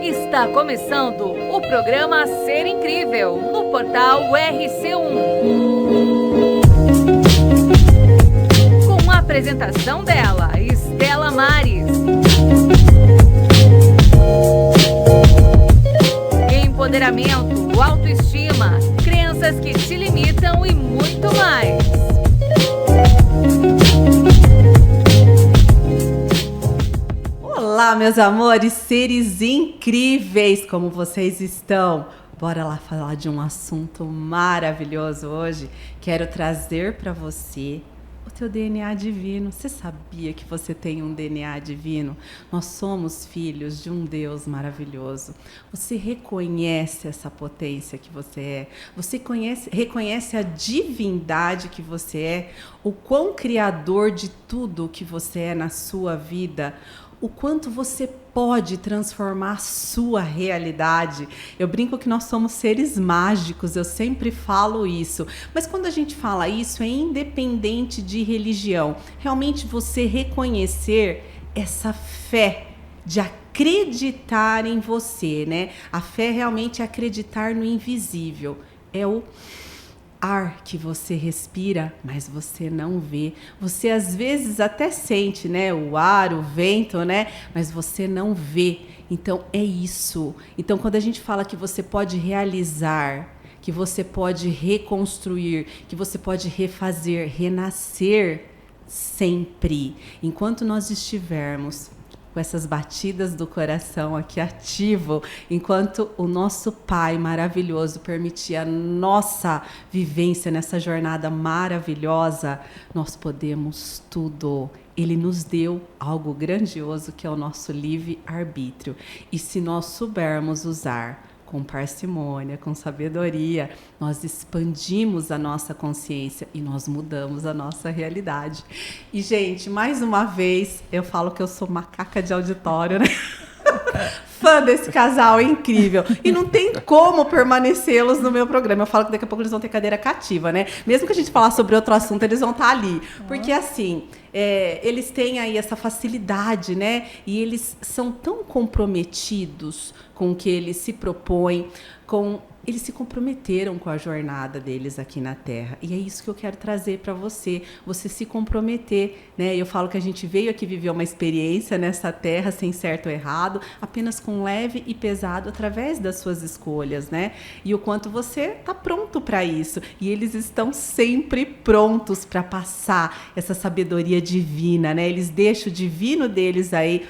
Está começando o programa Ser Incrível, no portal RC1. Com a apresentação dela, Estela Maris. Empoderamento, autoestima, crenças que te limitam e muito mais. Olá, meus amores, seres incríveis, como vocês estão? Bora lá falar de um assunto maravilhoso hoje. Quero trazer para você o teu DNA divino. Você sabia que você tem um DNA divino? Nós somos filhos de um Deus maravilhoso. Você reconhece essa potência que você é? Você reconhece a divindade que você é? O quão criador de tudo que você é na sua vida? O quanto você pode transformar a sua realidade. Eu brinco que nós somos seres mágicos, eu sempre falo isso. Mas quando a gente fala isso, é independente de religião. Realmente você reconhecer essa fé de acreditar em você, né? A fé realmente é acreditar no invisível. É o ar que você respira, mas você não vê. Você às vezes até sente, né, o ar, o vento, né, mas você não vê. Então é isso. Então quando a gente fala que você pode realizar, que você pode reconstruir, que você pode refazer, renascer sempre, enquanto nós estivermos com essas batidas do coração aqui ativo, enquanto o nosso Pai maravilhoso permitir a nossa vivência nessa jornada maravilhosa, nós podemos tudo. Ele nos deu algo grandioso que é o nosso livre-arbítrio. E se nós soubermos usar com parcimônia, com sabedoria, nós expandimos a nossa consciência e nós mudamos a nossa realidade. E, gente, mais uma vez, eu falo que eu sou macaca de auditório, né? Fã desse casal, é incrível. E não tem como permanecê-los no meu programa. Eu falo que daqui a pouco eles vão ter cadeira cativa, né? Mesmo que a gente falar sobre outro assunto, eles vão estar ali. Porque, assim, eles têm aí essa facilidade, né? E eles são tão comprometidos com o que eles se propõem, eles se comprometeram com a jornada deles aqui na Terra. E é isso que eu quero trazer para você. Você se comprometer, né? Eu falo que a gente veio aqui viver uma experiência nessa Terra, sem certo ou errado, apenas com leve e pesado, através das suas escolhas, né? E o quanto você está pronto para isso. E eles estão sempre prontos para passar essa sabedoria divina, né? Eles deixam o divino deles aí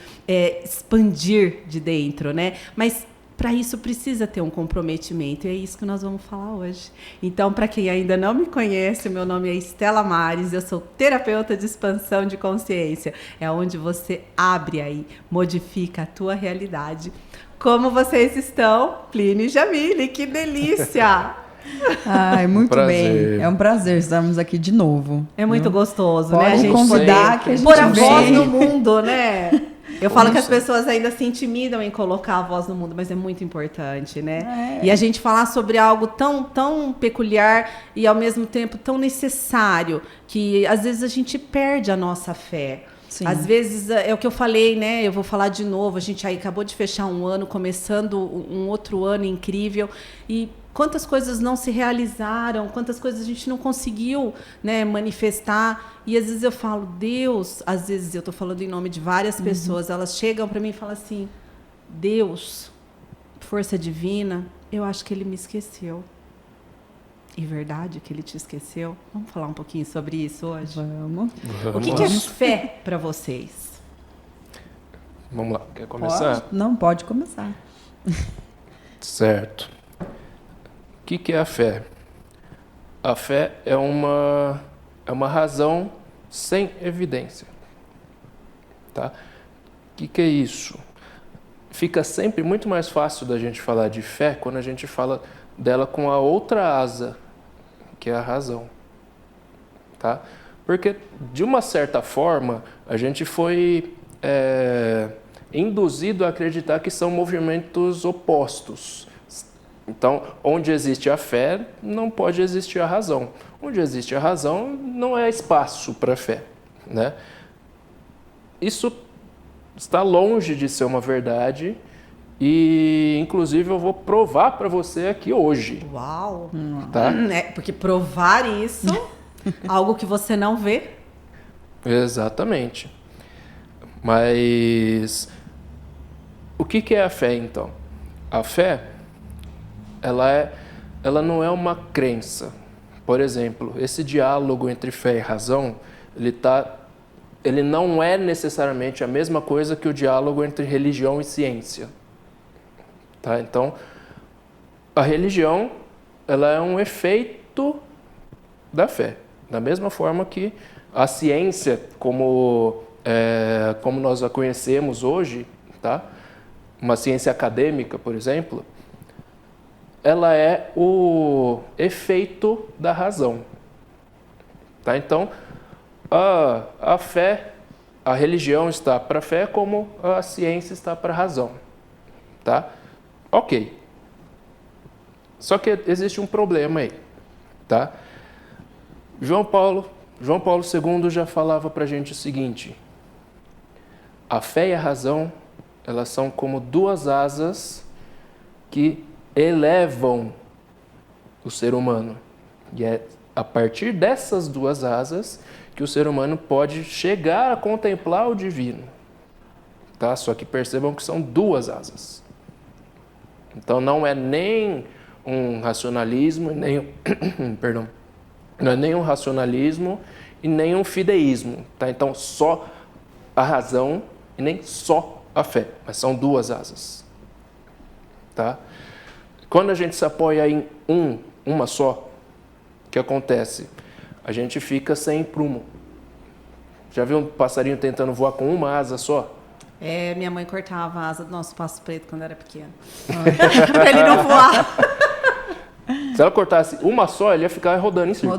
expandir de dentro, né? Mas para isso precisa ter um comprometimento, e é isso que nós vamos falar hoje. Então, para quem ainda não me conhece, meu nome é Estela Maris, eu sou terapeuta de expansão de consciência. É onde você abre aí, modifica a tua realidade. Como vocês estão? Plínio e Jamile, que delícia! Ai, muito bem. É um prazer estarmos aqui de novo. É muito gostoso, Pode né? A gente convidar que a gente pôr a vem. voz no mundo, né? Eu falo que as pessoas ainda se intimidam em colocar a voz no mundo, mas é muito importante, né? E a gente falar sobre algo tão peculiar e, ao mesmo tempo, tão necessário, que às vezes a gente perde a nossa fé. Sim. Às vezes, é o que eu falei, né? Eu vou falar de novo. A gente aí acabou de fechar um ano, começando um outro ano incrível. E quantas coisas não se realizaram, quantas coisas a gente não conseguiu, né, manifestar. E às vezes eu falo, Deus, às vezes eu estou falando em nome de várias pessoas, elas chegam para mim e falam assim, Deus, força divina, eu acho que ele me esqueceu. E verdade que ele te esqueceu? Vamos falar um pouquinho sobre isso hoje? Vamos. O que é fé para vocês? Vamos lá, quer começar? Pode? Não, pode começar. Certo. O que é a fé? A fé é uma razão sem evidência. Tá? O que é isso? Fica sempre muito mais fácil da gente falar de fé quando a gente fala dela com a outra asa, que é a razão. Tá? Porque, de uma certa forma, a gente foi induzido a acreditar que são movimentos opostos. Então, onde existe a fé, não pode existir a razão. Onde existe a razão, não é espaço para a fé, né? Isso está longe de ser uma verdade e, inclusive, eu vou provar para você aqui hoje. Uau! Tá? Porque provar isso, algo que você não vê. Exatamente. Mas o que é a fé, então? A fé, ela não é uma crença. Por exemplo, esse diálogo entre fé e razão, ele não é necessariamente a mesma coisa que o diálogo entre religião e ciência. Tá? Então, a religião, ela é um efeito da fé. Da mesma forma que a ciência, como nós a conhecemos hoje, tá? Uma ciência acadêmica, por exemplo, ela é o efeito da razão. Tá? Então, a fé, a religião está para a fé como a ciência está para a razão. Tá? Ok. Só que existe um problema aí. Tá? João Paulo II já falava para a gente o seguinte: a fé e a razão, elas são como duas asas que elevam o ser humano. E é a partir dessas duas asas que o ser humano pode chegar a contemplar o divino. Tá? Só que percebam que são duas asas. Então não é nem um racionalismo, não é nem um racionalismo e nem um fideísmo. Tá? Então só a razão e nem só a fé, mas são duas asas. Tá? Quando a gente se apoia em uma só, o que acontece? A gente fica sem prumo. Já viu um passarinho tentando voar com uma asa só? Minha mãe cortava a asa do nosso passo preto quando era pequeno. Pra ele não voar. Se ela cortasse uma só, ele ia ficar rodando em círculo.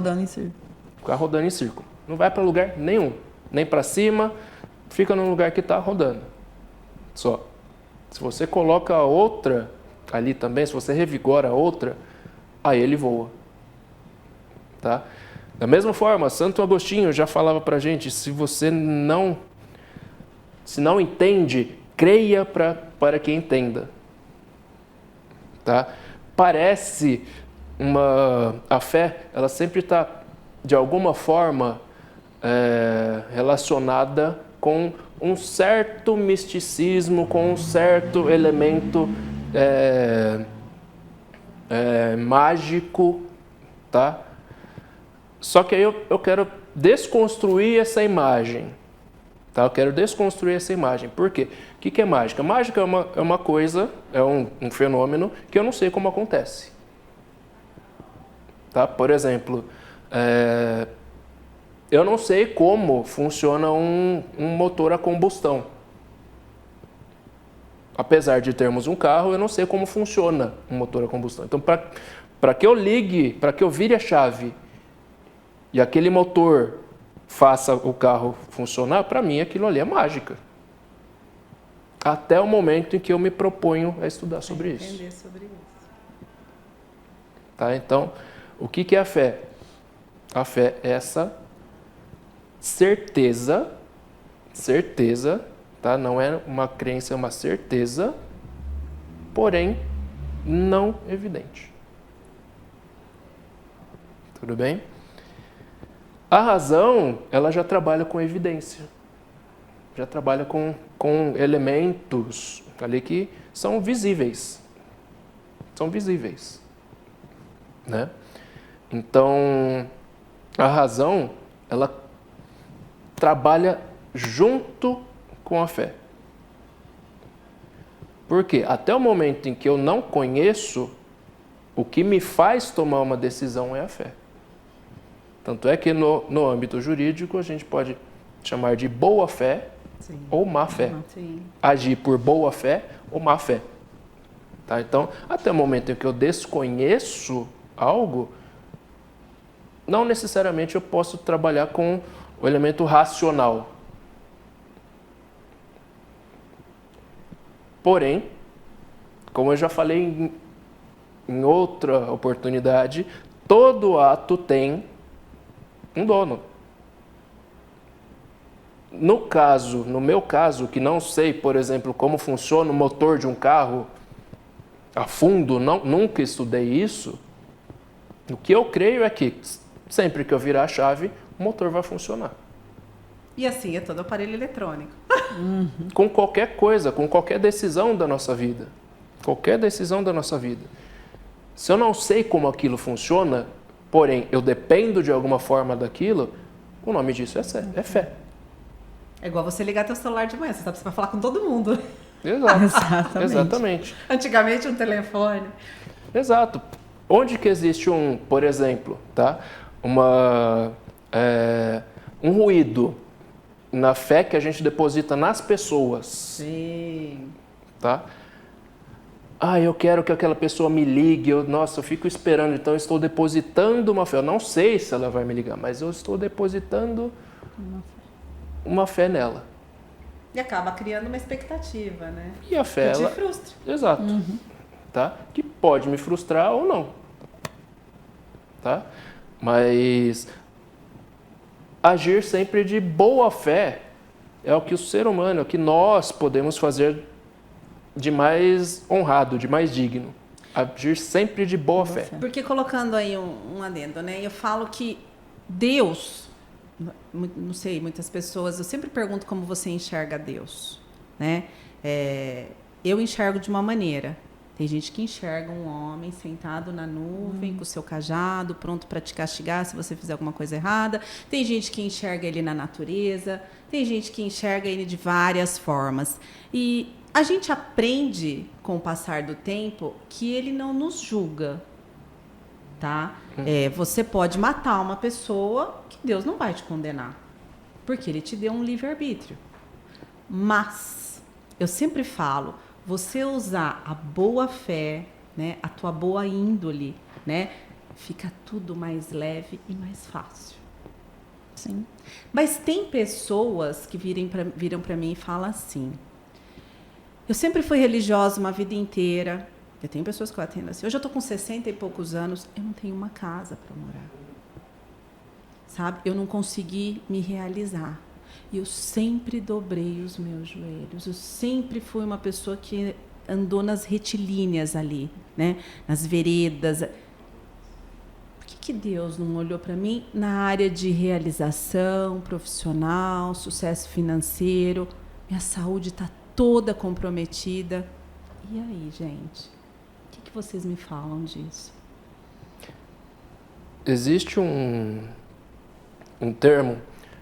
Ficar rodando em círculo. Não vai para lugar nenhum. Nem para cima, fica no lugar que está rodando. Só. Se você coloca a outra ali também, se você revigora a outra, aí ele voa. Tá? Da mesma forma, Santo Agostinho já falava pra gente, se não entende, creia para que entenda. Tá? Parece a fé, ela sempre está, de alguma forma, relacionada com um certo misticismo, com um certo elemento mágico, tá? Só que aí eu quero desconstruir essa imagem, tá? Eu quero desconstruir essa imagem. Por quê? O que é mágica? Mágica é uma coisa, é um fenômeno que eu não sei como acontece. Tá? Por exemplo, eu não sei como funciona um motor a combustão. Apesar de termos um carro, eu não sei como funciona um motor a combustão. Então, para que eu ligue, para que eu vire a chave e aquele motor faça o carro funcionar, para mim aquilo ali é mágica. Até o momento em que eu me proponho a estudar sobre isso. Entender sobre isso. Tá? Então, o que é a fé? A fé é essa certeza, tá? Não é uma crença, é uma certeza, porém não evidente. Tudo bem? A razão, ela já trabalha com evidência, já trabalha com elementos ali que são visíveis. São visíveis. Né? Então, a razão, ela trabalha junto com a fé. Por quê? Até o momento em que eu não conheço, o que me faz tomar uma decisão é a fé. Tanto é que no âmbito jurídico a gente pode chamar de boa fé ou má fé. Sim. Agir por boa fé ou má fé. Tá? Então, até o momento em que eu desconheço algo, não necessariamente eu posso trabalhar com o elemento racional. Porém, como eu já falei em outra oportunidade, todo ato tem um dono. No meu caso, que não sei, por exemplo, como funciona o motor de um carro a fundo, nunca estudei isso, o que eu creio é que sempre que eu virar a chave, o motor vai funcionar. E assim é todo aparelho eletrônico. Com qualquer coisa, com qualquer decisão da nossa vida. Qualquer decisão da nossa vida. Se eu não sei como aquilo funciona, porém eu dependo de alguma forma daquilo, o nome disso é fé. É igual você ligar teu celular de manhã, você sabe que você vai falar com todo mundo. Exato. Exatamente. Antigamente um telefone. Exato. Onde que existe por exemplo, tá? Um ruído na fé que a gente deposita nas pessoas. Sim. Tá? Eu quero que aquela pessoa me ligue, eu fico esperando, então eu estou depositando uma fé. Eu não sei se ela vai me ligar, mas eu estou depositando uma fé nela. E acaba criando uma expectativa, né? E a fé, que te frustra. Exato. Tá? Que pode me frustrar ou não. Tá? Mas agir sempre de boa fé é o que o ser humano, é o que nós podemos fazer de mais honrado, de mais digno. Agir sempre de boa fé. Porque colocando aí um adendo, né? Eu falo que Deus, não sei, muitas pessoas, eu sempre pergunto como você enxerga Deus, né? Eu enxergo de uma maneira. Tem gente que enxerga um homem sentado na nuvem, com o seu cajado, pronto para te castigar se você fizer alguma coisa errada. Tem gente que enxerga ele na natureza. Tem gente que enxerga ele de várias formas. E a gente aprende, com o passar do tempo, que ele não nos julga. Tá? Você pode matar uma pessoa que Deus não vai te condenar. Porque ele te deu um livre-arbítrio. Mas, eu sempre falo, você usar a boa fé, né, a tua boa índole, né, fica tudo mais leve e mais fácil. Sim. Mas tem pessoas que viram para mim e falam assim: eu sempre fui religiosa uma vida inteira. Eu tenho pessoas que eu atendo assim. Hoje eu estou com 60 e poucos anos, eu não tenho uma casa para morar. Sabe? Eu não consegui me realizar. E eu sempre dobrei os meus joelhos. Eu sempre fui uma pessoa que andou nas retilíneas ali, né? Nas veredas. Por que Deus não olhou para mim na área de realização profissional, sucesso financeiro? Minha saúde está toda comprometida. E aí, gente? O que vocês me falam disso? Existe um termo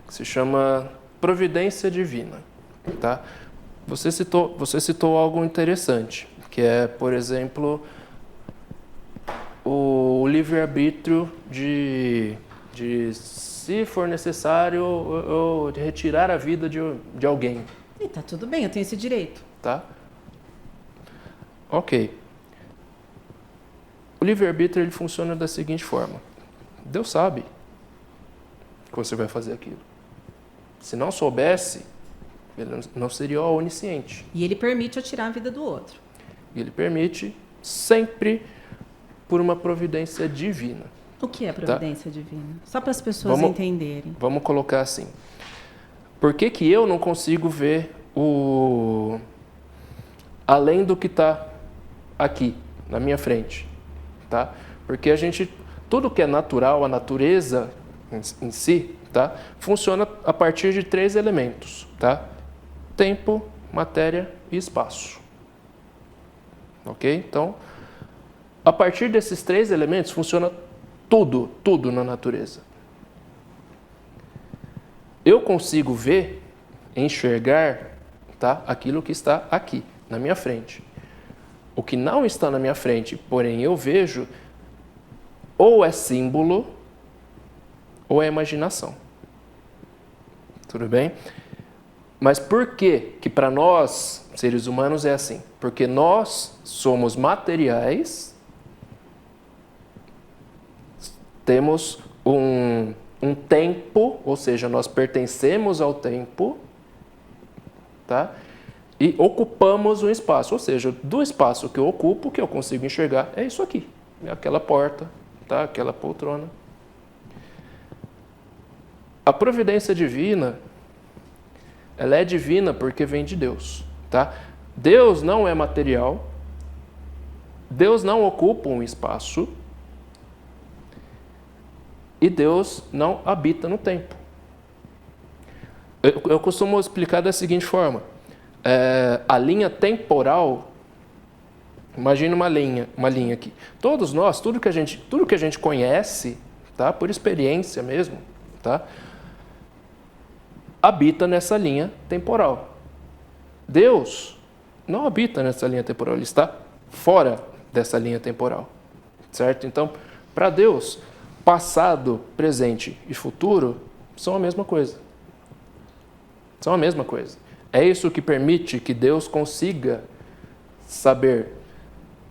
que se chama providência divina, tá? Você citou algo interessante, que é, por exemplo, o livre-arbítrio de se for necessário, eu retirar a vida de alguém. E tá tudo bem, eu tenho esse direito. Tá? Ok. O livre-arbítrio ele funciona da seguinte forma. Deus sabe que você vai fazer aquilo. Se não soubesse, ele não seria onisciente. E ele permite eu tirar a vida do outro. E ele permite sempre por uma providência divina. O que é providência divina? Só para as pessoas entenderem. Vamos colocar assim. Por que eu não consigo ver além do que está aqui, na minha frente? Tá? Porque tudo que é natural, a natureza em si, tá? Funciona a partir de 3 elementos, tá? Tempo, matéria e espaço. Ok? Então, a partir desses 3 elementos funciona tudo na natureza. Eu consigo ver, enxergar, tá? Aquilo que está aqui, na minha frente. O que não está na minha frente, porém eu vejo, ou é símbolo, ou é imaginação. Tudo bem? Mas por que para nós, seres humanos, é assim? Porque nós somos materiais, temos um tempo, ou seja, nós pertencemos ao tempo, tá? E ocupamos um espaço, ou seja, do espaço que eu ocupo, que eu consigo enxergar, é isso aqui, é aquela porta, tá? Aquela poltrona. A providência divina, ela é divina porque vem de Deus, tá? Deus não é material, Deus não ocupa um espaço e Deus não habita no tempo. Eu costumo explicar da seguinte forma, a linha temporal, imagina uma linha aqui. Todos nós, tudo que a gente conhece, tá? Por experiência mesmo, tá? Habita nessa linha temporal. Deus não habita nessa linha temporal, ele está fora dessa linha temporal, certo? Então, para Deus, passado, presente e futuro são a mesma coisa. São a mesma coisa. É isso que permite que Deus consiga saber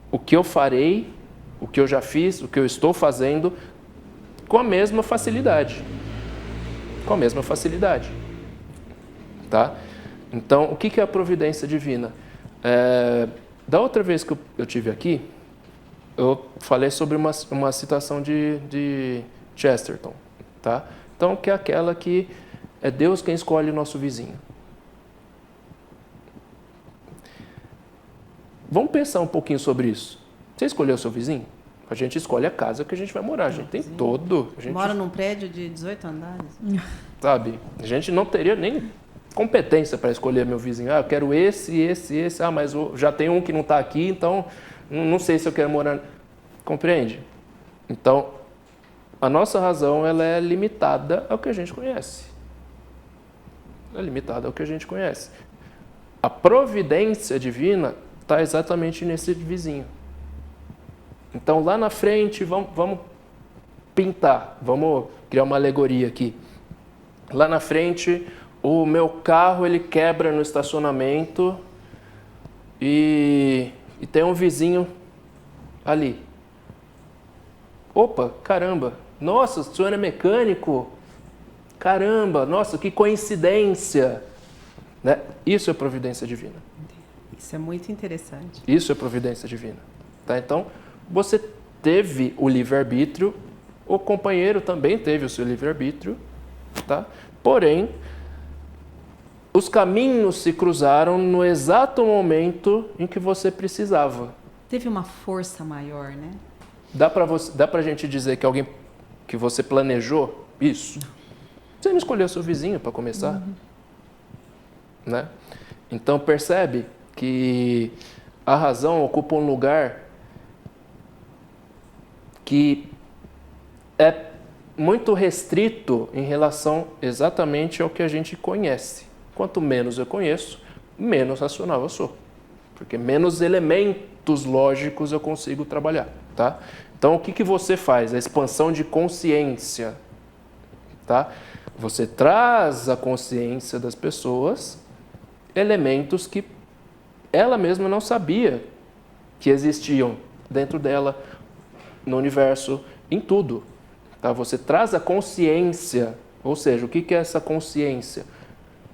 o que eu farei, o que eu já fiz, o que eu estou fazendo, com a mesma facilidade. Com a mesma facilidade. Tá? Então, o que é a providência divina? Da outra vez que eu tive aqui, eu falei sobre uma situação de Chesterton. Tá? Então, que é aquela que é Deus quem escolhe o nosso vizinho. Vamos pensar um pouquinho sobre isso. Você escolheu o seu vizinho? A gente escolhe a casa que a gente vai morar. A gente tem todo. A gente mora num prédio de 18 andares. Sabe? A gente não teria nem competência para escolher meu vizinho. Ah, eu quero esse. Ah, mas já tem um que não está aqui, então não sei se eu quero morar. Compreende? Então, a nossa razão ela é limitada ao que a gente conhece. É limitada ao que a gente conhece. A providência divina está exatamente nesse vizinho. Então, lá na frente, vamos pintar, vamos criar uma alegoria aqui. Lá na frente, o meu carro ele quebra no estacionamento e tem um vizinho ali. Opa, caramba, nossa, o senhor é mecânico? Caramba, nossa, que coincidência! Né? Isso é providência divina. Isso é muito interessante. Isso é providência divina. Tá? Então, você teve o livre-arbítrio, o companheiro também teve o seu livre-arbítrio, tá? Porém, os caminhos se cruzaram no exato momento em que você precisava. Teve uma força maior, né? Dá pra gente dizer que alguém que você planejou isso? Você não escolheu seu vizinho para começar? Né? Então percebe que a razão ocupa um lugar que é muito restrito em relação exatamente ao que a gente conhece. Quanto menos eu conheço, menos racional eu sou. Porque menos elementos lógicos eu consigo trabalhar. Tá? Então o que você faz? A expansão de consciência. Tá? Você traz à consciência das pessoas elementos que ela mesma não sabia que existiam dentro dela, no universo, em tudo. Tá? Você traz a consciência, ou seja, o que é essa consciência?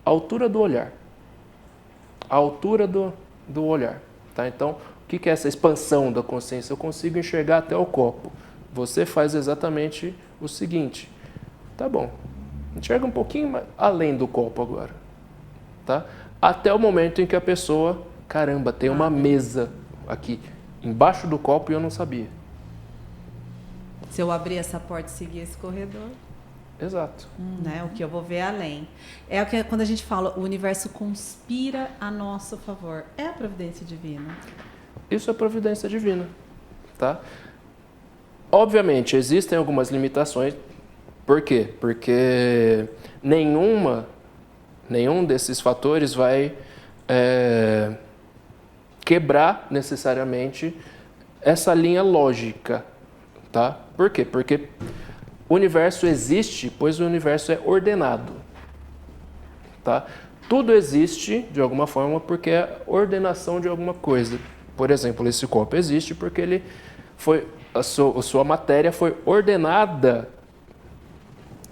A altura do olhar. A altura do olhar. Tá? Então, o que é essa expansão da consciência? Eu consigo enxergar até o copo. Você faz exatamente o seguinte. Tá bom, enxerga um pouquinho além do copo agora. Tá? Até o momento em que a pessoa, caramba, tem uma mesa aqui, embaixo do copo e eu não sabia. Se eu abrir essa porta e seguir esse corredor. Exato. Né? O que eu vou ver além. É o que quando a gente fala, o universo conspira a nosso favor. É a providência divina. Isso é providência divina. Tá? Obviamente, existem algumas limitações. Por quê? Porque nenhum desses fatores vai quebrar necessariamente essa linha lógica. Tá? Por quê? Porque o universo existe, pois o universo é ordenado. Tá? Tudo existe, de alguma forma, porque é ordenação de alguma coisa. Por exemplo, esse copo existe porque ele foi, a sua matéria foi ordenada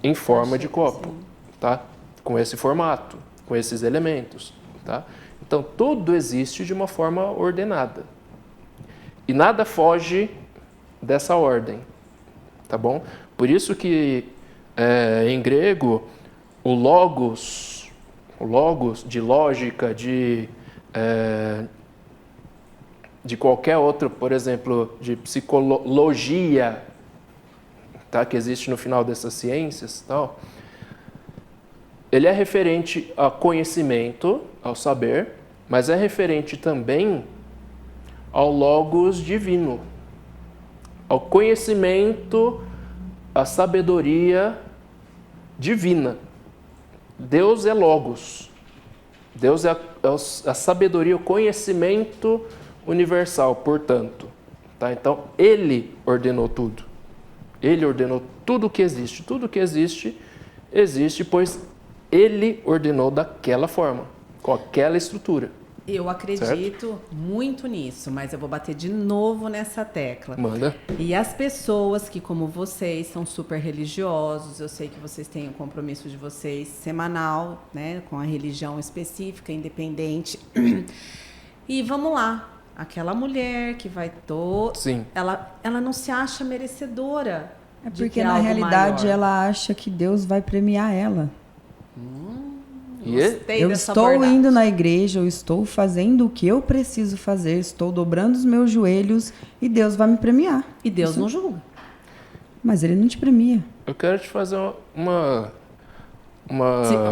em forma de copo. Tá? Com esse formato, com esses elementos. Tá? Então, tudo existe de uma forma ordenada. E nada foge dessa ordem. Tá bom? Por isso que em grego o logos, logos, de lógica, de qualquer outro, por exemplo, de psicologia, tá, que existe no final dessas ciências, tal, ele é referente a conhecimento, ao saber, mas é referente também ao logos divino, ao conhecimento, à sabedoria divina. Deus é logos. Deus é a sabedoria, o conhecimento universal, portanto. Tá? Então, Ele ordenou tudo. Ele ordenou tudo que existe. Tudo que existe, existe, pois Ele ordenou daquela forma, com aquela estrutura. Eu acredito muito nisso, mas eu vou bater de novo nessa tecla. Manda. E as pessoas que, como vocês, são super religiosos, eu sei que vocês têm o compromisso de vocês semanal, né, com a religião específica, independente. E vamos lá, aquela mulher que vai Sim. ela não se acha merecedora. É de porque ter na algo realidade maior. ela acha que Deus vai premiar ela. Gostei Eu dessa estou abordagem. indo na igreja, eu estou fazendo o que eu preciso fazer, estou dobrando os meus joelhos e Deus vai me premiar. E Deus não julga. Mas Ele não te premia. Eu quero te fazer uma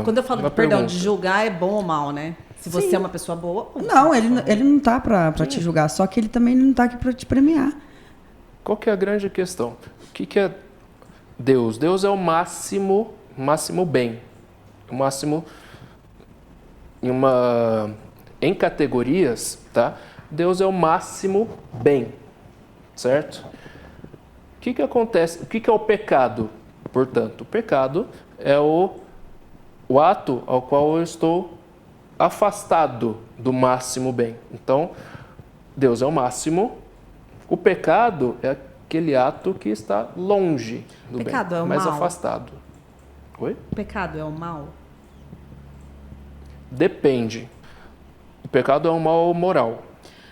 Quando eu falo, uma perdão, pergunta. de julgar é bom ou mal, né? Se você Sim. é uma pessoa boa... ou você é Não, uma ele pessoa ruim. não tá pra te julgar, só que ele também não tá aqui pra te premiar. Qual que é a grande questão? O que é Deus? Deus é o máximo bem. O máximo em categorias, tá? Deus é o máximo bem, certo? O que acontece? O que é o pecado? Portanto, o pecado é o ato ao qual eu estou afastado do máximo bem. Então, Deus é o máximo. O pecado é aquele ato que está longe do Pecado bem, é o mais mal? afastado. Oi? O pecado é o mal? Depende. O pecado é um mal moral.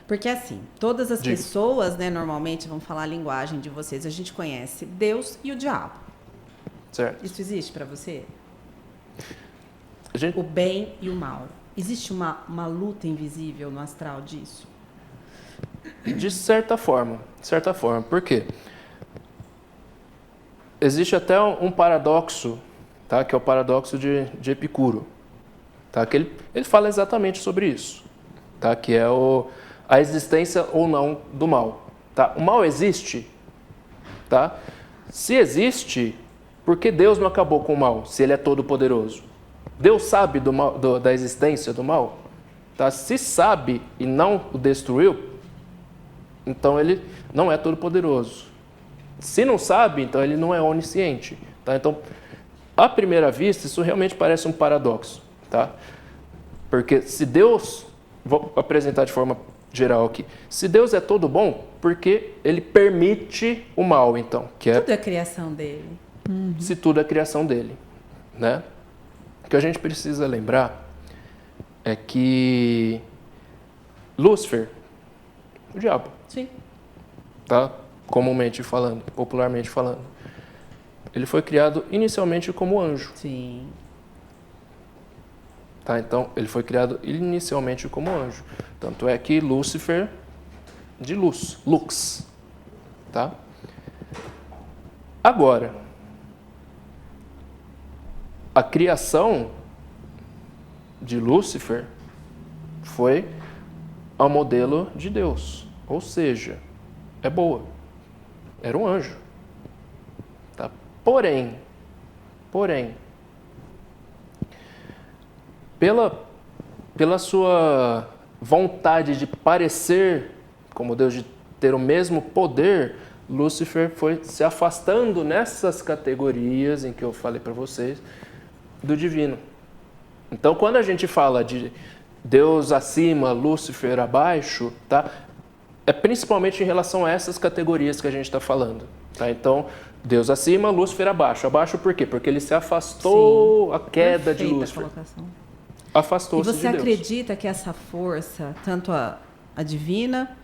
Porque assim, todas as Diga. pessoas, né, normalmente vão falar a linguagem de vocês. A gente conhece Deus e o diabo. Certo? Isso existe pra você? A gente, O bem e o mal. Existe uma luta invisível no astral disso? de certa forma. Por quê? Existe até um paradoxo, tá? Que é o paradoxo de Epicuro. Tá? Que ele fala exatamente sobre isso. Tá? Que é a existência ou não do mal. Tá? O mal existe. Tá? Se existe, por que Deus não acabou com o mal, se Ele é todo-poderoso? Deus sabe da existência do mal? Tá? Se sabe e não o destruiu, então Ele não é todo-poderoso. Se não sabe, então Ele não é onisciente. Tá? Então, à primeira vista, isso realmente parece um paradoxo. Tá? Porque se Deus, vou apresentar de forma geral aqui, se Deus é todo bom, porque Ele permite o mal, então, que é, Tudo é criação dele. se tudo é criação dele, né? O que a gente precisa lembrar é que Lúcifer, o diabo, Sim. tá? Comumente falando, popularmente falando, ele foi criado inicialmente como anjo. Sim. Tá, então, ele foi criado inicialmente como anjo. Tanto é que Lúcifer, de luz, lux. Tá? Agora, a criação de Lúcifer foi ao modelo de Deus. Ou seja, é boa. Era um anjo. Tá? Porém, pela sua vontade de parecer como Deus, de ter o mesmo poder, Lúcifer foi se afastando nessas categorias em que eu falei para vocês, do divino. Então, quando a gente fala de Deus acima, Lúcifer abaixo, tá? É principalmente em relação a essas categorias que a gente está falando. Tá? Então, Deus acima, Lúcifer abaixo. Abaixo por quê? Porque ele se afastou, a queda de Perfeita Lúcifer. colocação. E Afastou-se de você Deus. acredita que essa força, tanto a divina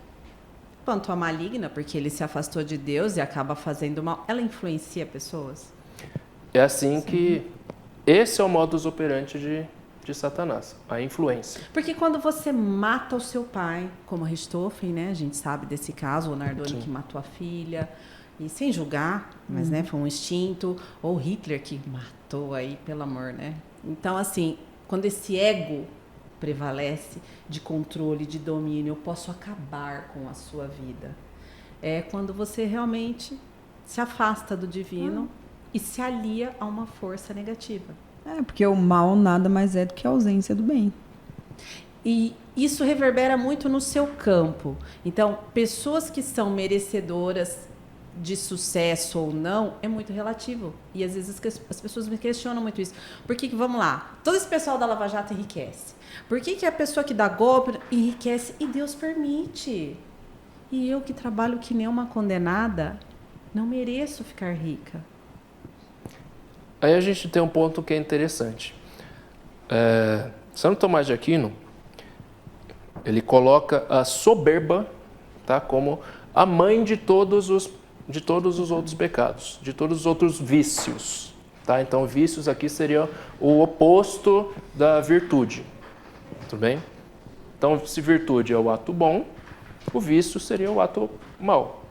quanto a maligna, porque ele se afastou de Deus e acaba fazendo mal, ela influencia pessoas? É assim que... Esse é o modus operandi de de Satanás, a influência. Porque quando você mata o seu pai, como Richthofen, né? A gente sabe desse caso, o Nardoni Sim. que matou a filha, e sem julgar, mas né, foi um instinto, ou Hitler que matou aí, pelo amor, né? Então, assim, quando esse ego prevalece de controle, de domínio, eu posso acabar com a sua vida. É quando você realmente se afasta do divino e se alia a uma força negativa. Porque o mal nada mais é do que a ausência do bem. E isso reverbera muito no seu campo. Então, pessoas que são merecedoras de sucesso ou não, é muito relativo. E às vezes as pessoas me questionam muito isso. Por que, vamos lá, todo esse pessoal da Lava Jato enriquece? Por que a pessoa que dá golpe enriquece e Deus permite? E eu que trabalho que nem uma condenada, não mereço ficar rica. Aí a gente tem um ponto que é interessante. Santo Tomás de Aquino, ele coloca a soberba, tá, como a mãe de todos os outros pecados, de todos os outros vícios. Tá? Então, vícios aqui seriam o oposto da virtude. Tudo bem? Então, se virtude é o ato bom, o vício seria o ato mau.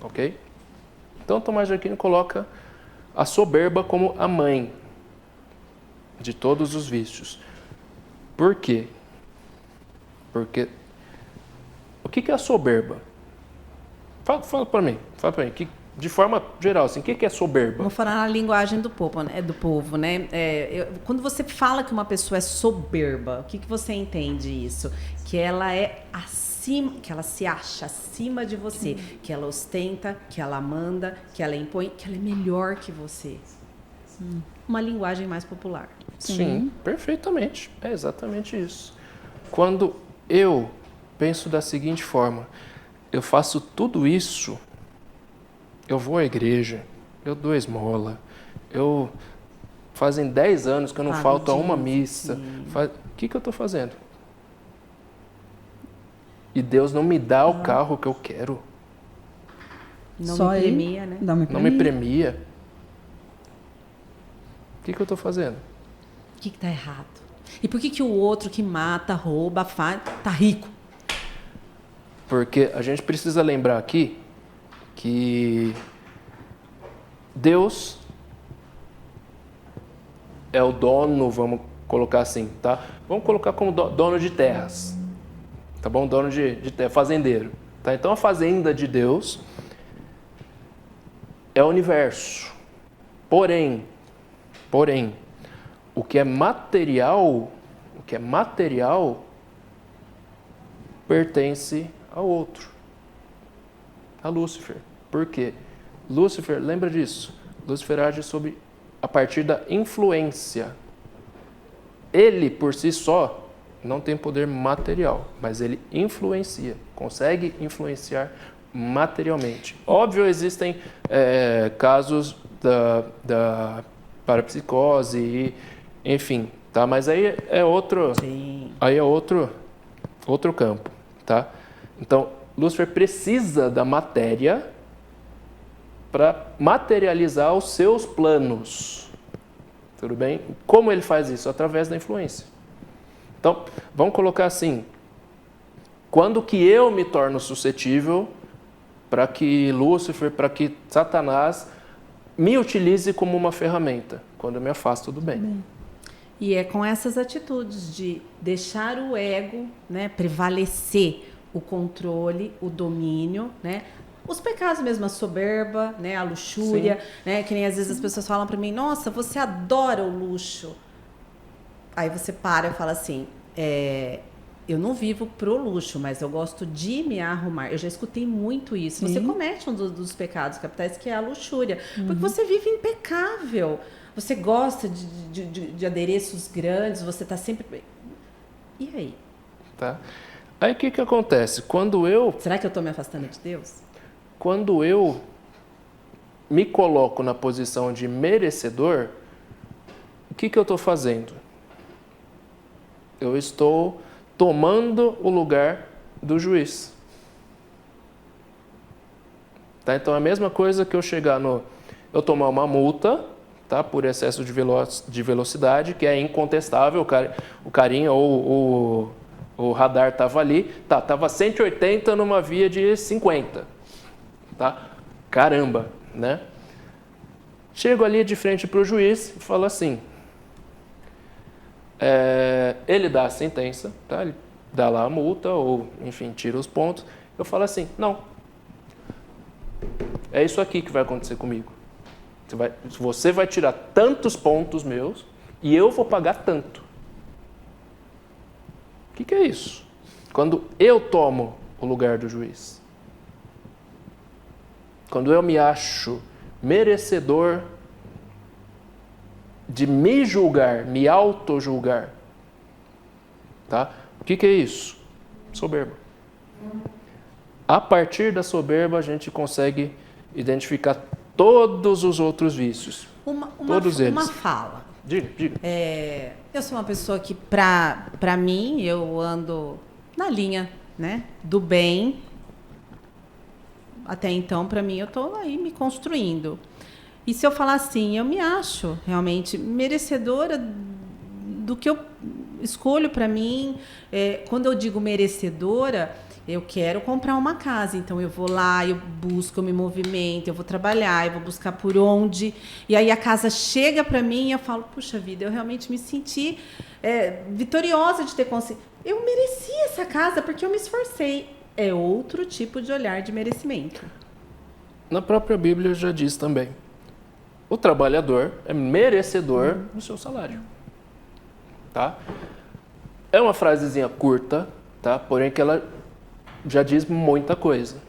Ok? Então, Tomás de Aquino coloca a soberba como a mãe de todos os vícios. Por quê? Porque o que é a soberba? Fala para mim, de forma geral, assim, o que é soberba? Vou falar na linguagem do povo, né? Quando você fala que uma pessoa é soberba, o que você entende isso? Que ela é acima, que ela se acha acima de você, que ela ostenta, que ela manda, que ela impõe, que ela é melhor que você. Uma linguagem mais popular. Sim, perfeitamente. É exatamente isso. Quando eu penso da seguinte forma, eu faço tudo isso, eu vou à igreja, eu dou esmola, fazem 10 anos que eu não falto a uma missa. O que eu estou fazendo? E Deus não me dá o carro que eu quero. Não me premia, né? Não me premia. O que eu estou fazendo? O que está errado? E por que o outro que mata, rouba, faz, tá rico? Porque a gente precisa lembrar aqui que Deus é o dono, vamos colocar assim, tá? Vamos colocar como dono de terras, tá bom? Dono de terra, fazendeiro, tá? Então a fazenda de Deus é o universo. Porém, o que é material pertence ao outro, a Lúcifer. Por quê? Lúcifer, lembra disso? Lúcifer age a partir da influência. Ele, por si só, não tem poder material, mas ele influencia, consegue influenciar materialmente. Óbvio, existem casos da parapsicose, e, enfim, tá? Mas aí é outro campo, tá? Então, Lúcifer precisa da matéria para materializar os seus planos. Tudo bem? Como ele faz isso? Através da influência. Então, vamos colocar assim, quando que eu me torno suscetível para que Lúcifer, para que Satanás me utilize como uma ferramenta? Quando eu me afasto do bem. E é com essas atitudes de deixar o ego, né, prevalecer, o controle, o domínio, né? Os pecados mesmo, a soberba, né, a luxúria, né, que nem às vezes as pessoas falam para mim, nossa, você adora o luxo. Aí você para e fala assim, eu não vivo pro luxo, mas eu gosto de me arrumar. Eu já escutei muito isso. Você comete um dos pecados capitais, que é a luxúria. Porque você vive impecável. Você gosta de adereços grandes, você está sempre... E aí? Tá. Aí o que acontece? Será que eu estou me afastando de Deus? Quando eu me coloco na posição de merecedor, o que eu estou fazendo? Eu estou tomando o lugar do juiz. Tá? Então é a mesma coisa que eu chegar eu tomar uma multa, tá? Por excesso de velocidade, que é incontestável, o carinha ou o radar estava ali, estava 180 numa via de 50, tá? Caramba, né? Chego ali de frente para o juiz e falo assim, ele dá a sentença, tá? Ele dá lá a multa ou, enfim, tira os pontos. Eu falo assim, não, é isso aqui que vai acontecer comigo. Você vai tirar tantos pontos meus e eu vou pagar tanto. O que é isso? Quando eu tomo o lugar do juiz. Quando eu me acho merecedor de me julgar, me auto-julgar. Tá? O que é isso? Soberba. A partir da soberba, a gente consegue identificar todos os outros vícios. Todos eles. Uma fala. Diga. Eu sou uma pessoa que, pra mim, eu ando na linha, né, do bem. Até então, para mim, eu estou aí me construindo. E se eu falar assim, eu me acho realmente merecedora do que eu escolho para mim. Quando eu digo merecedora, eu quero comprar uma casa. Então, eu vou lá, eu busco, eu me movimento, eu vou trabalhar, eu vou buscar por onde. E aí a casa chega para mim e eu falo, puxa vida, eu realmente me senti vitoriosa de ter conseguido. Eu mereci essa casa porque eu me esforcei. É outro tipo de olhar de merecimento. Na própria Bíblia já diz também. O trabalhador é merecedor do seu salário. Tá? É uma frasezinha curta, tá? Porém que ela já diz muita coisa.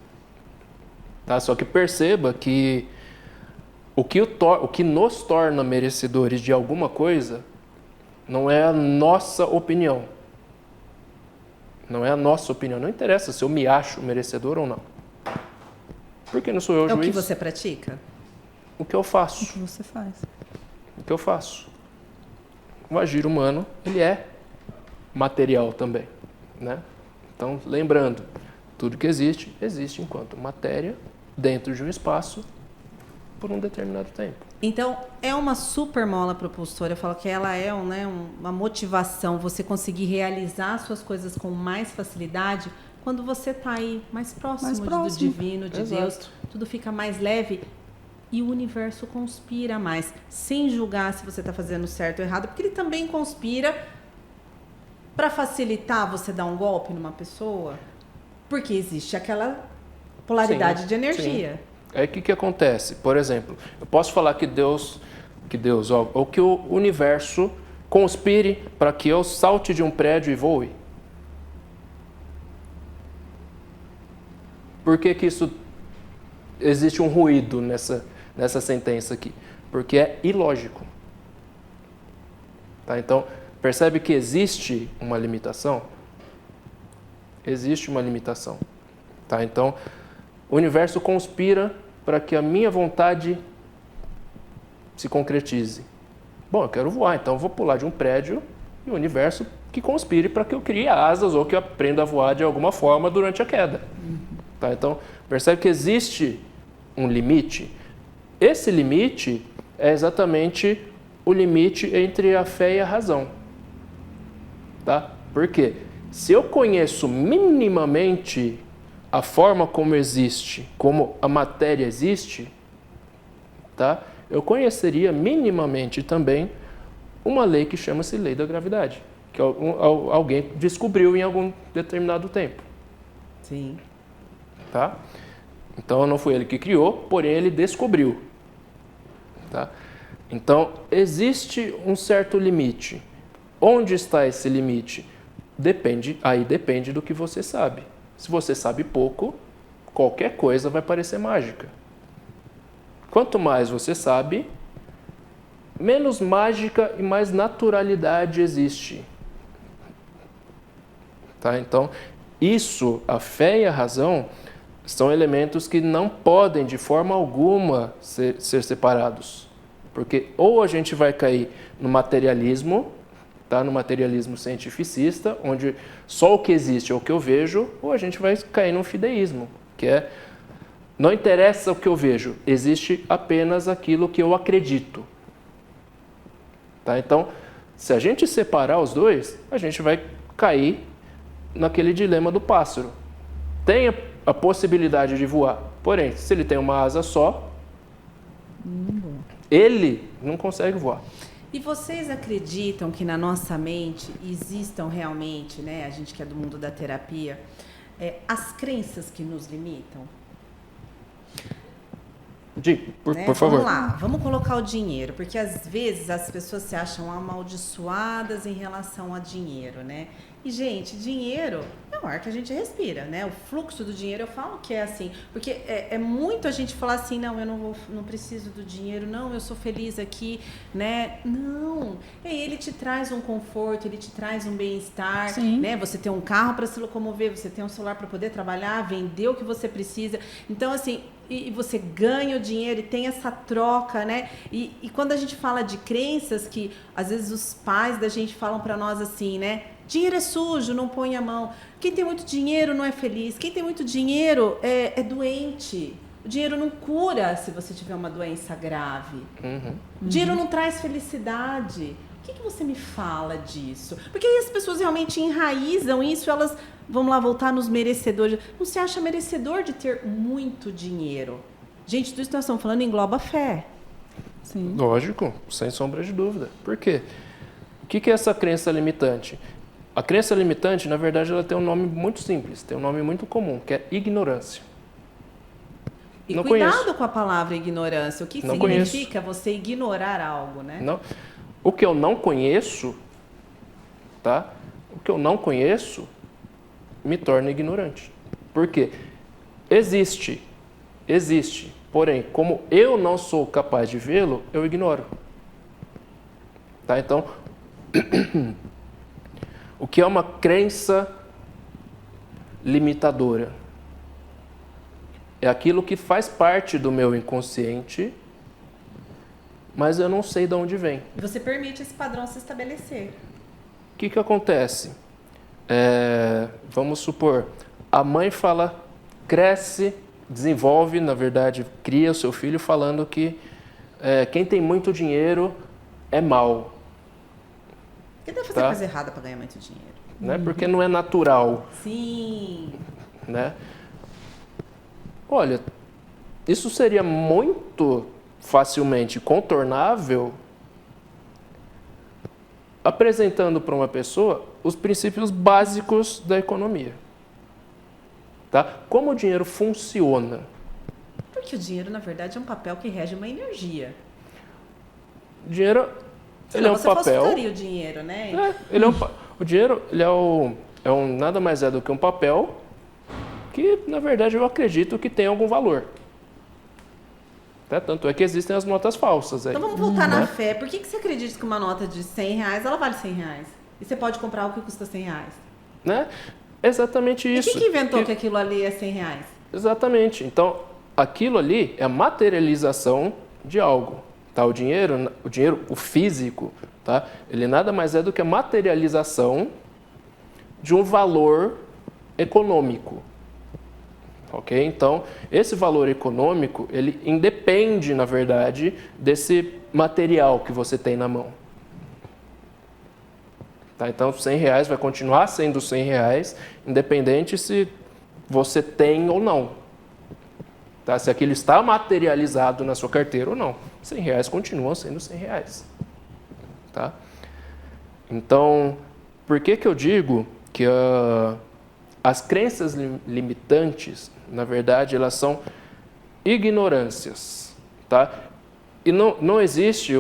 Tá? Só que perceba que o que nos torna merecedores de alguma coisa não é a nossa opinião. Não é a nossa opinião. Não interessa se eu me acho merecedor ou não. Porque não sou eu o juiz. É o que você pratica? O que eu faço. O que você faz. O que eu faço. O agir humano, ele é material também. Né? Então, lembrando, tudo que existe, existe enquanto matéria dentro de um espaço por um determinado tempo. Então, é uma super mola propulsora. Eu falo que ela é uma motivação, você conseguir realizar suas coisas com mais facilidade quando você está aí mais próximo do divino, de Exato. Deus. Tudo fica mais leve e o universo conspira mais, sem julgar se você está fazendo certo ou errado, porque ele também conspira para facilitar você dar um golpe numa pessoa, porque existe aquela polaridade de energia. Sim. Aí o que acontece? Por exemplo, eu posso falar que Deus ou que o universo conspire para que eu salte de um prédio e voe? Por que isso existe um ruído nessa sentença aqui? Porque é ilógico. Tá? Então, percebe que existe uma limitação? Existe uma limitação. Tá? Então, o universo conspira para que a minha vontade se concretize. Bom, eu quero voar, então eu vou pular de um prédio e o universo que conspire para que eu crie asas ou que eu aprenda a voar de alguma forma durante a queda. Tá? Então, percebe que existe um limite. Esse limite é exatamente o limite entre a fé e a razão. Tá? Por quê? Se eu conheço minimamente a forma como existe, como a matéria existe, tá? Eu conheceria minimamente também uma lei que chama-se lei da gravidade, que alguém descobriu em algum determinado tempo. Sim. Tá? Então não foi ele que criou, porém ele descobriu. Tá? Então existe um certo limite. Onde está esse limite? Depende do que você sabe. Se você sabe pouco, qualquer coisa vai parecer mágica. Quanto mais você sabe, menos mágica e mais naturalidade existe. Tá? Então, a fé e a razão, são elementos que não podem, de forma alguma, ser separados. Porque ou a gente vai cair no materialismo, tá? No materialismo cientificista, onde só o que existe é o que eu vejo, ou a gente vai cair no fideísmo, que é, não interessa o que eu vejo, existe apenas aquilo que eu acredito. Tá? Então, se a gente separar os dois, a gente vai cair naquele dilema do pássaro. Tem a possibilidade de voar, porém, se ele tem uma asa só, ele não consegue voar. E vocês acreditam que na nossa mente existam realmente, né, a gente que é do mundo da terapia, as crenças que nos limitam? Por favor. Vamos lá, vamos colocar o dinheiro, porque às vezes as pessoas se acham amaldiçoadas em relação a dinheiro, né? E, gente, dinheiro é o ar que a gente respira, né? O fluxo do dinheiro, eu falo que é assim, porque é muito a gente falar assim, não, eu não preciso do dinheiro, não, eu sou feliz aqui, né? Não, ele te traz um conforto, ele te traz um bem-estar, né? Você tem um carro para se locomover, você tem um celular para poder trabalhar, vender o que você precisa. Então, assim, e você ganha o dinheiro e tem essa troca, né? E quando a gente fala de crenças que às vezes os pais da gente falam para nós assim, né? Dinheiro é sujo, não põe a mão. Quem tem muito dinheiro não é feliz. Quem tem muito dinheiro é doente. O dinheiro não cura se você tiver uma doença grave. O dinheiro não traz felicidade. O que você me fala disso? Porque aí as pessoas realmente enraizam isso, elas, vamos lá, voltar nos merecedores. Não se acha merecedor de ter muito dinheiro. Gente, tudo isso que nós estamos falando engloba a fé. Sim. Lógico, sem sombra de dúvida. Por quê? O que é essa crença limitante? A crença limitante, na verdade, ela tem um nome muito simples, tem um nome muito comum, que é ignorância. E não cuidado conheço. com a palavra ignorância. O que Não significa você ignorar algo, né? Não. O que eu não conheço, tá? O que eu não conheço me torna ignorante. Por quê? Existe. Porém, como eu não sou capaz de vê-lo, eu ignoro. Tá? Então, o que é uma crença limitadora? É aquilo que faz parte do meu inconsciente, mas eu não sei de onde vem. Você permite esse padrão se estabelecer. O que acontece? Vamos supor, a mãe fala, cresce, desenvolve, na verdade, cria o seu filho falando que quem tem muito dinheiro é mau. Porque deve fazer coisa errada para ganhar muito dinheiro. Né? Porque não é natural. Sim. Né? Olha, isso seria muito facilmente contornável apresentando para uma pessoa os princípios básicos da economia. Tá? Como o dinheiro funciona? Porque o dinheiro, na verdade, é um papel que rege uma energia. O dinheiro, ele é um você papel. falsificaria o dinheiro, né? O dinheiro, ele nada mais é do que um papel que, na verdade, eu acredito que tem algum valor. Tá? Tanto é que existem as notas falsas aí. Então vamos voltar na fé. Por que você acredita que uma nota de R$100, ela vale R$100? E você pode comprar algo que custa R$100? Né? Exatamente isso. E quem que inventou que aquilo ali é R$100? Exatamente. Então, aquilo ali é a materialização de algo. Tá? O dinheiro, o físico, tá? Ele nada mais é do que a materialização de um valor econômico. Ok? Então, esse valor econômico, ele independe, na verdade, desse material que você tem na mão. Tá? Então, R$100 vai continuar sendo R$100, independente se você tem ou não. Tá? Se aquilo está materializado na sua carteira ou não. R$100 continuam sendo R$100. Tá? Então, por que eu digo que as crenças limitantes, na verdade, elas são ignorâncias, tá? E não existe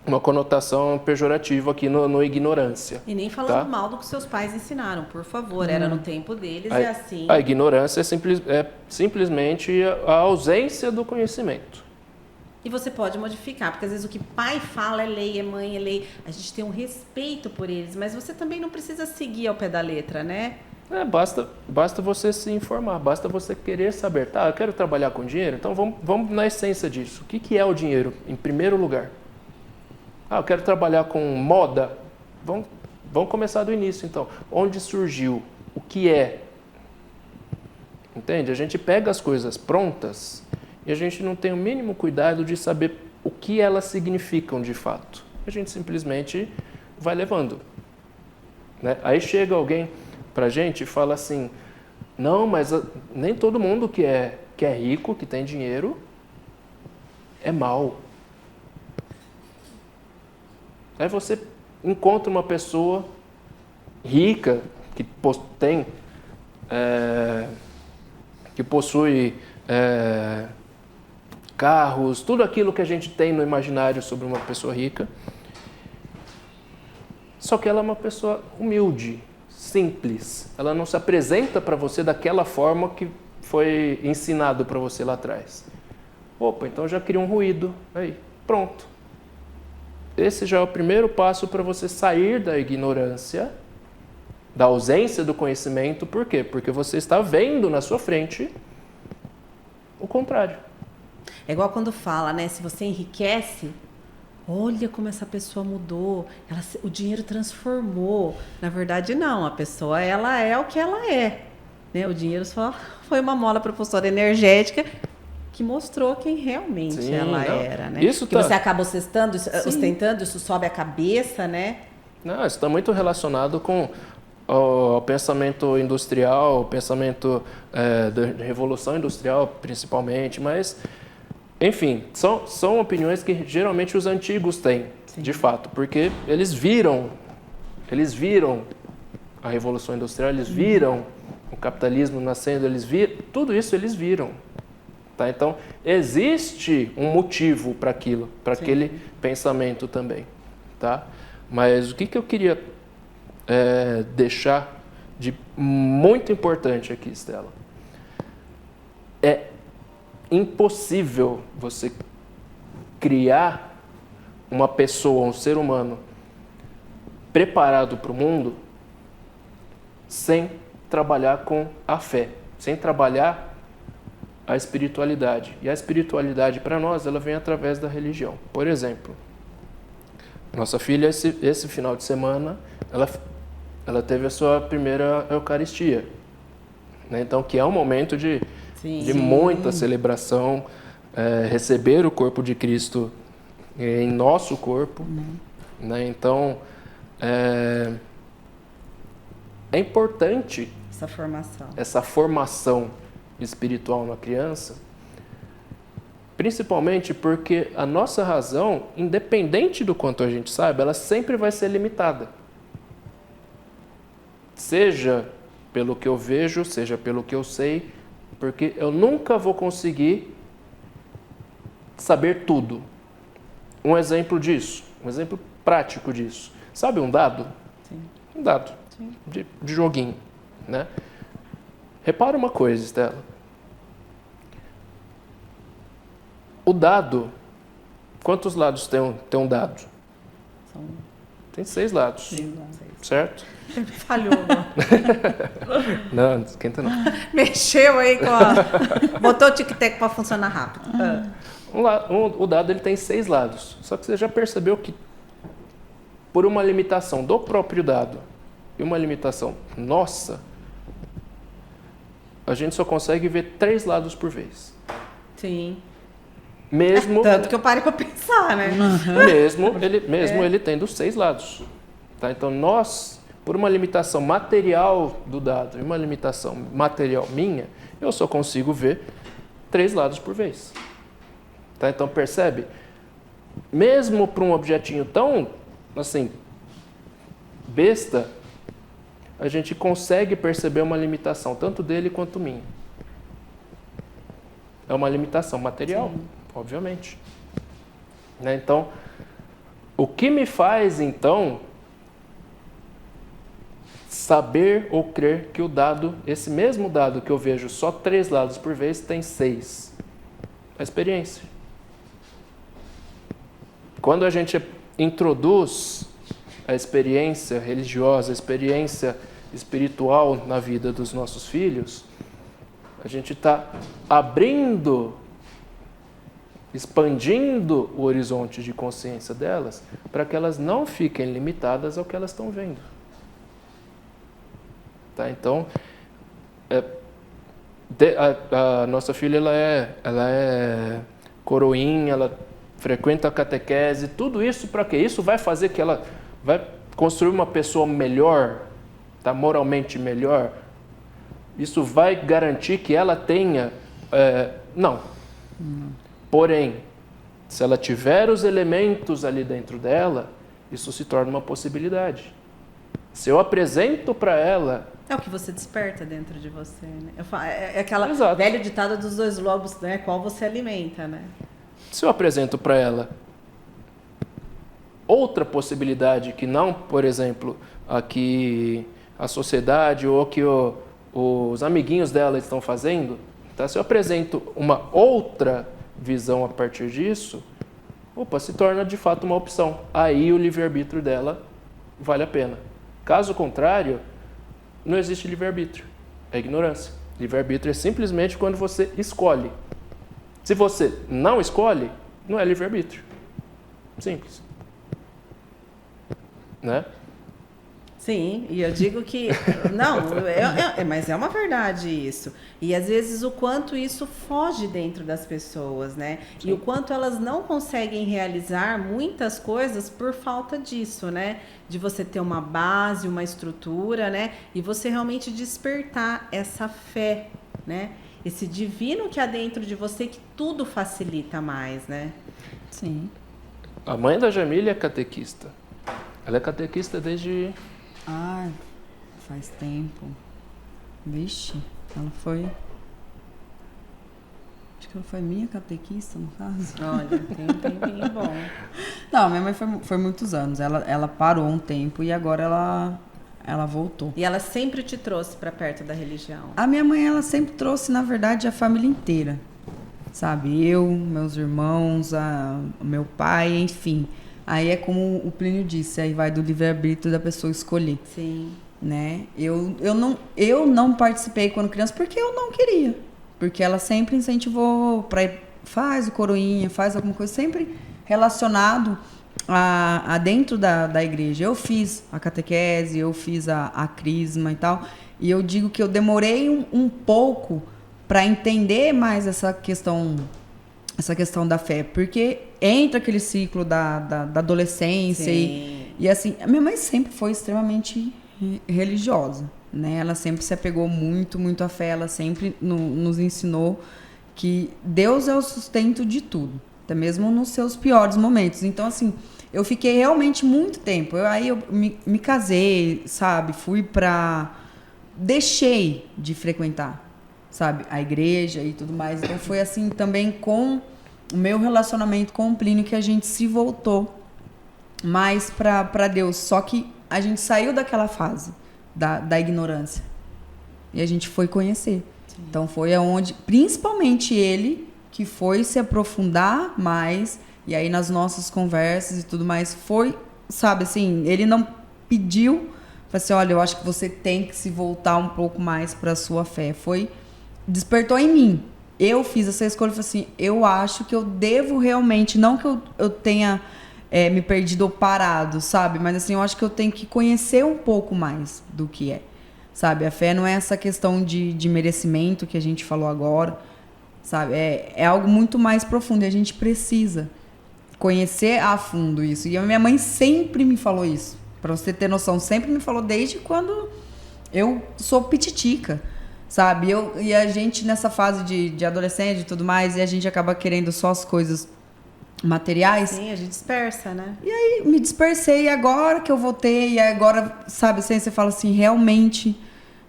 uma conotação pejorativa aqui no ignorância. E nem falando tá? mal do que seus pais ensinaram, por favor. Era no tempo deles e assim. A ignorância é simplesmente a ausência do conhecimento. E você pode modificar, porque às vezes o que pai fala é lei, é mãe, é lei. A gente tem um respeito por eles, mas você também não precisa seguir ao pé da letra, né? Basta você se informar, basta você querer saber. Tá, eu quero trabalhar com dinheiro, então vamos na essência disso. O que é o dinheiro, em primeiro lugar? Eu quero trabalhar com moda. Vamos começar do início, então. Onde surgiu? O que é? Entende? A gente pega as coisas prontas e a gente não tem o mínimo cuidado de saber o que elas significam de fato. A gente simplesmente vai levando, né? Aí chega alguém pra gente e fala assim, não, mas nem todo mundo que é rico, que tem dinheiro, é mau. Aí você encontra uma pessoa rica, que possui carros, tudo aquilo que a gente tem no imaginário sobre uma pessoa rica. Só que ela é uma pessoa humilde, simples. Ela não se apresenta para você daquela forma que foi ensinado para você lá atrás. Opa, então já cria um ruído. Aí, pronto. Esse já é o primeiro passo para você sair da ignorância, da ausência do conhecimento. Por quê? Porque você está vendo na sua frente o contrário. É igual quando fala, né? Se você enriquece, olha como essa pessoa mudou, o dinheiro transformou. Na verdade, não. A pessoa, ela é o que ela é. Né? O dinheiro só foi uma mola propulsora energética que mostrou quem realmente Sim, ela não. era, né? Isso que tá... você acaba ostentando, isso sobe a cabeça, né? Não, isso está muito relacionado com o pensamento industrial, o pensamento da revolução industrial, principalmente, mas, enfim, são opiniões que geralmente os antigos têm, sim, de fato, porque eles viram a revolução industrial, eles viram o capitalismo nascendo, tudo isso eles viram. Tá? Então, existe um motivo para aquilo, para aquele pensamento também. Tá? Mas o que eu queria deixar de muito importante aqui, Estela? É impossível você criar uma pessoa, um ser humano preparado para o mundo sem trabalhar com a fé, sem trabalhar a espiritualidade. E a espiritualidade, para nós, ela vem através da religião. Por exemplo, nossa filha, esse final de semana, ela teve a sua primeira Eucaristia. Né? Então, que é um momento de muita celebração, receber o corpo de Cristo em nosso corpo. Né? Então, é importante essa formação espiritual na criança, principalmente porque a nossa razão, independente do quanto a gente sabe, ela sempre vai ser limitada. Seja pelo que eu vejo, seja pelo que eu sei, porque eu nunca vou conseguir saber tudo. Um exemplo disso, um exemplo prático disso. Sabe um dado? Sim. Um dado de joguinho, né? Repara uma coisa, Estela. O dado, quantos lados tem um dado? Tem 6 lados. Certo? Falhou. Não, esquenta não. Mexeu aí botou o tic-tac para funcionar rápido. O dado ele tem 6 lados. Só que você já percebeu que por uma limitação do próprio dado e uma limitação nossa, a gente só consegue ver 3 lados por vez. Sim. Mesmo, tanto que eu parei para pensar, né? Ele tendo 6 lados. Tá? Então, nós, por uma limitação material do dado e uma limitação material minha, eu só consigo ver 3 lados por vez. Tá? Então, percebe? Mesmo para um objetinho tão, assim, besta, a gente consegue perceber uma limitação, tanto dele quanto minha. É uma limitação material, obviamente. Né? Então, o que me faz, então, saber ou crer que o dado, esse mesmo dado que eu vejo só 3 lados por vez, tem 6? A experiência. Quando a gente introduz a experiência religiosa, a experiência espiritual na vida dos nossos filhos, a gente está abrindo, expandindo o horizonte de consciência delas para que elas não fiquem limitadas ao que elas estão vendo. Tá? Então, a nossa filha ela é coroinha, ela frequenta a catequese, tudo isso para quê? Isso vai fazer que ela vai construir uma pessoa melhor, tá? Moralmente melhor. Isso vai garantir que ela tenha... Não. Porém, se ela tiver os elementos ali dentro dela, isso se torna uma possibilidade. Se eu apresento para ela... É o que você desperta dentro de você, né? É aquela Exato. velha ditada dos 2 lobos, né? Qual você alimenta, né? Se eu apresento para ela outra possibilidade que não, por exemplo, a que a sociedade ou que os amiguinhos dela estão fazendo, tá? Se eu apresento uma outra visão a partir disso, se torna de fato uma opção. Aí o livre-arbítrio dela vale a pena. Caso contrário, não existe livre-arbítrio. É ignorância. Livre-arbítrio é simplesmente quando você escolhe. Se você não escolhe, não é livre-arbítrio. Simples. Né? Sim, e eu digo que... Não, mas é uma verdade isso. E às vezes o quanto isso foge dentro das pessoas, né? Sim. E o quanto elas não conseguem realizar muitas coisas por falta disso, né? De você ter uma base, uma estrutura, né? E você realmente despertar essa fé, né? Esse divino que há dentro de você que tudo facilita mais, né? Sim. A mãe da Jamília é catequista. Ela é catequista desde... Ah, faz tempo. Vixe, ela foi... Acho que ela foi minha catequista, no caso. Olha, tem um tempinho bom. Não, minha mãe foi muitos anos. Ela parou um tempo e agora ela voltou. E ela sempre te trouxe para perto da religião. A minha mãe, ela sempre trouxe, na verdade, a família inteira. Sabe? Eu, meus irmãos, o meu pai, enfim. Aí é como o Plínio disse, aí vai do livre-arbítrio da pessoa escolher. Sim. Né? Eu não participei quando criança porque eu não queria. Porque ela sempre incentivou para ir, faz o coroinha, faz alguma coisa, sempre relacionado a dentro da igreja. Eu fiz a catequese, eu fiz a crisma e tal. E eu digo que eu demorei um pouco para entender mais essa questão da fé, porque entra aquele ciclo da adolescência e assim, a minha mãe sempre foi extremamente religiosa, né? Ela sempre se apegou muito, muito à fé, ela sempre nos ensinou que Deus é o sustento de tudo, até mesmo nos seus piores momentos. Então, assim, eu fiquei realmente muito tempo, aí eu me casei, sabe? Deixei de frequentar, sabe, a igreja e tudo mais. Então foi assim também com o meu relacionamento com o Plínio que a gente se voltou mais para Deus. Só que a gente saiu daquela fase da ignorância e a gente foi conhecer. Sim. Então foi aonde, principalmente ele, que foi se aprofundar mais, e aí nas nossas conversas e tudo mais, foi, sabe, assim, ele não pediu, falou assim, olha, eu acho que você tem que se voltar um pouco mais para a sua fé. Despertou em mim. Eu fiz essa escolha e falei assim, eu acho que eu devo realmente, não que eu tenha me perdido ou parado, sabe? Mas assim, eu acho que eu tenho que conhecer um pouco mais do que é, sabe? A fé não é essa questão de merecimento que a gente falou agora, sabe? É algo muito mais profundo e a gente precisa conhecer a fundo isso. E a minha mãe sempre me falou isso, pra você ter noção, sempre me falou desde quando eu sou pititica, sabe? E a gente nessa fase de adolescente e tudo mais, e a gente acaba querendo só as coisas materiais. Sim, a gente dispersa, né? E aí me dispersei, e agora que eu voltei, e agora, sabe, assim, você fala assim, realmente,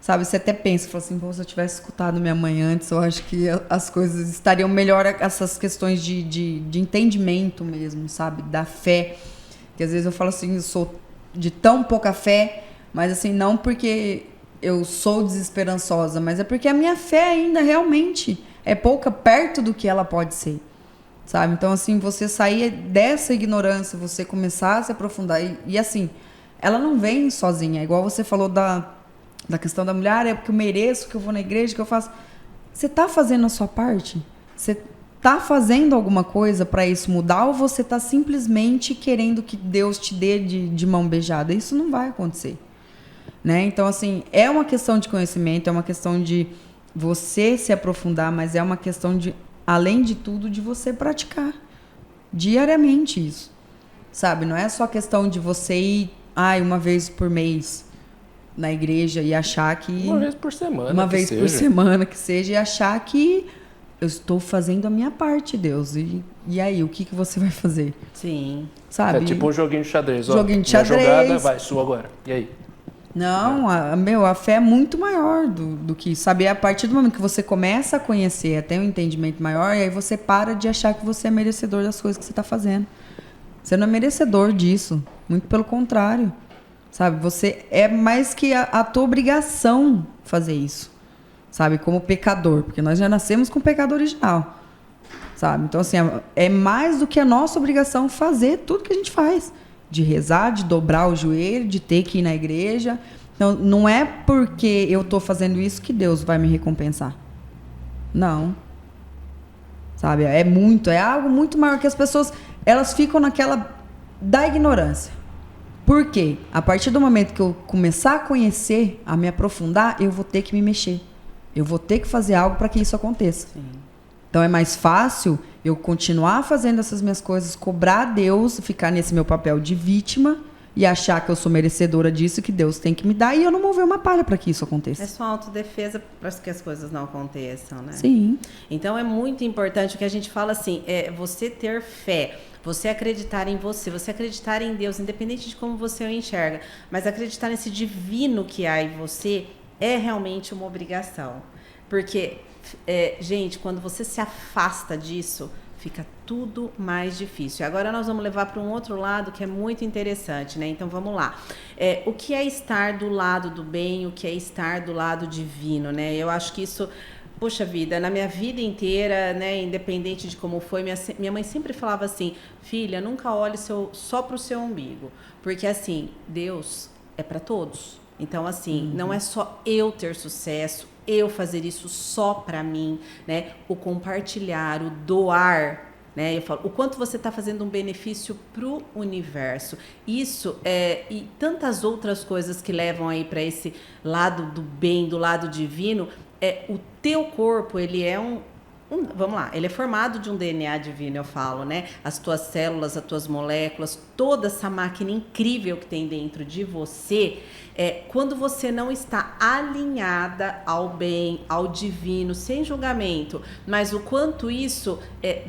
sabe, você até pensa, fala assim, se eu tivesse escutado minha mãe antes, eu acho que as coisas estariam melhor, essas questões de entendimento mesmo, sabe, da fé, que às vezes eu falo assim, eu sou de tão pouca fé, mas assim, não porque eu sou desesperançosa, mas é porque a minha fé ainda realmente é pouca perto do que ela pode ser. Sabe? Então, assim, você sair dessa ignorância, você começar a se aprofundar. E assim, ela não vem sozinha. Igual você falou da questão da mulher, é porque eu mereço, que eu vou na igreja, que eu faço. Você está fazendo a sua parte? Você está fazendo alguma coisa para isso mudar? Ou você está simplesmente querendo que Deus te dê de mão beijada? Isso não vai acontecer. Né? Então, assim, é uma questão de conhecimento, é uma questão de você se aprofundar, mas é uma questão de, além de tudo, de você praticar. diariamente isso, sabe? Não é só questão de você ir uma vez por mês na igreja e achar que... Uma vez por semana. Uma vez por semana que seja, e achar que eu estou fazendo a minha parte, Deus. E aí, o que você vai fazer? Sim. Sabe? É tipo um joguinho de xadrez. Joguinho de minha xadrez. jogada, vai, sua agora. E aí? Não, a fé é muito maior do que isso. Sabe? A partir do momento que você começa a conhecer, até um entendimento maior, e aí você para de achar que você é merecedor das coisas que você está fazendo. Você não é merecedor disso. Muito pelo contrário. Sabe? Você é mais que a tua obrigação fazer isso. Sabe? Como pecador. Porque nós já nascemos com o pecado original. Sabe? Então, assim, é mais do que a nossa obrigação fazer tudo que a gente faz. De rezar, de dobrar o joelho, de ter que ir na igreja. Então, não é porque eu estou fazendo isso que Deus vai me recompensar. Não. Sabe? É algo muito maior que as pessoas, elas ficam naquela da ignorância. Por quê? A partir do momento que eu começar a conhecer, a me aprofundar, eu vou ter que me mexer. Eu vou ter que fazer algo para que isso aconteça. Sim. Então é mais fácil eu continuar fazendo essas minhas coisas, cobrar a Deus, ficar nesse meu papel de vítima e achar que eu sou merecedora disso, que Deus tem que me dar, e eu não mover uma palha para que isso aconteça. É só autodefesa para que as coisas não aconteçam, né? Sim. Então é muito importante o que a gente fala assim, é você ter fé, você acreditar em você acreditar em Deus, independente de como você o enxerga, mas acreditar nesse divino que há em você é realmente uma obrigação. Porque, gente, quando você se afasta disso, fica tudo mais difícil. Agora nós vamos levar para um outro lado que é muito interessante, né? Então vamos lá. O que é estar do lado do bem, o que é estar do lado divino, né? Eu acho que isso, poxa vida, na minha vida inteira, né, independente de como foi, minha mãe sempre falava assim, filha, nunca olhe só para o seu umbigo, porque assim, Deus é para todos. Então assim, não é só eu ter sucesso, eu fazer isso só para mim, né? O compartilhar, o doar, né? Eu falo, o quanto você está fazendo um benefício pro universo. Isso e tantas outras coisas que levam aí para esse lado do bem, do lado divino. O teu corpo, ele é vamos lá, ele é formado de um DNA divino, eu falo, né? As tuas células, as tuas moléculas, toda essa máquina incrível que tem dentro de você, quando você não está alinhada ao bem, ao divino, sem julgamento, mas o quanto isso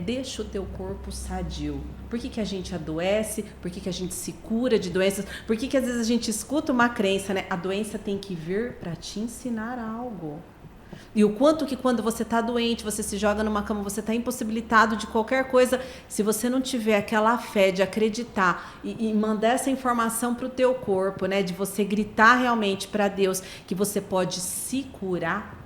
deixa o teu corpo sadio. Por que a gente adoece? Por que a gente se cura de doenças? Por que às vezes a gente escuta uma crença, né? A doença tem que vir para te ensinar algo. E o quanto que quando você está doente, você se joga numa cama, você está impossibilitado de qualquer coisa, se você não tiver aquela fé de acreditar e mandar essa informação para o teu corpo, né, de você gritar realmente para Deus que você pode se curar,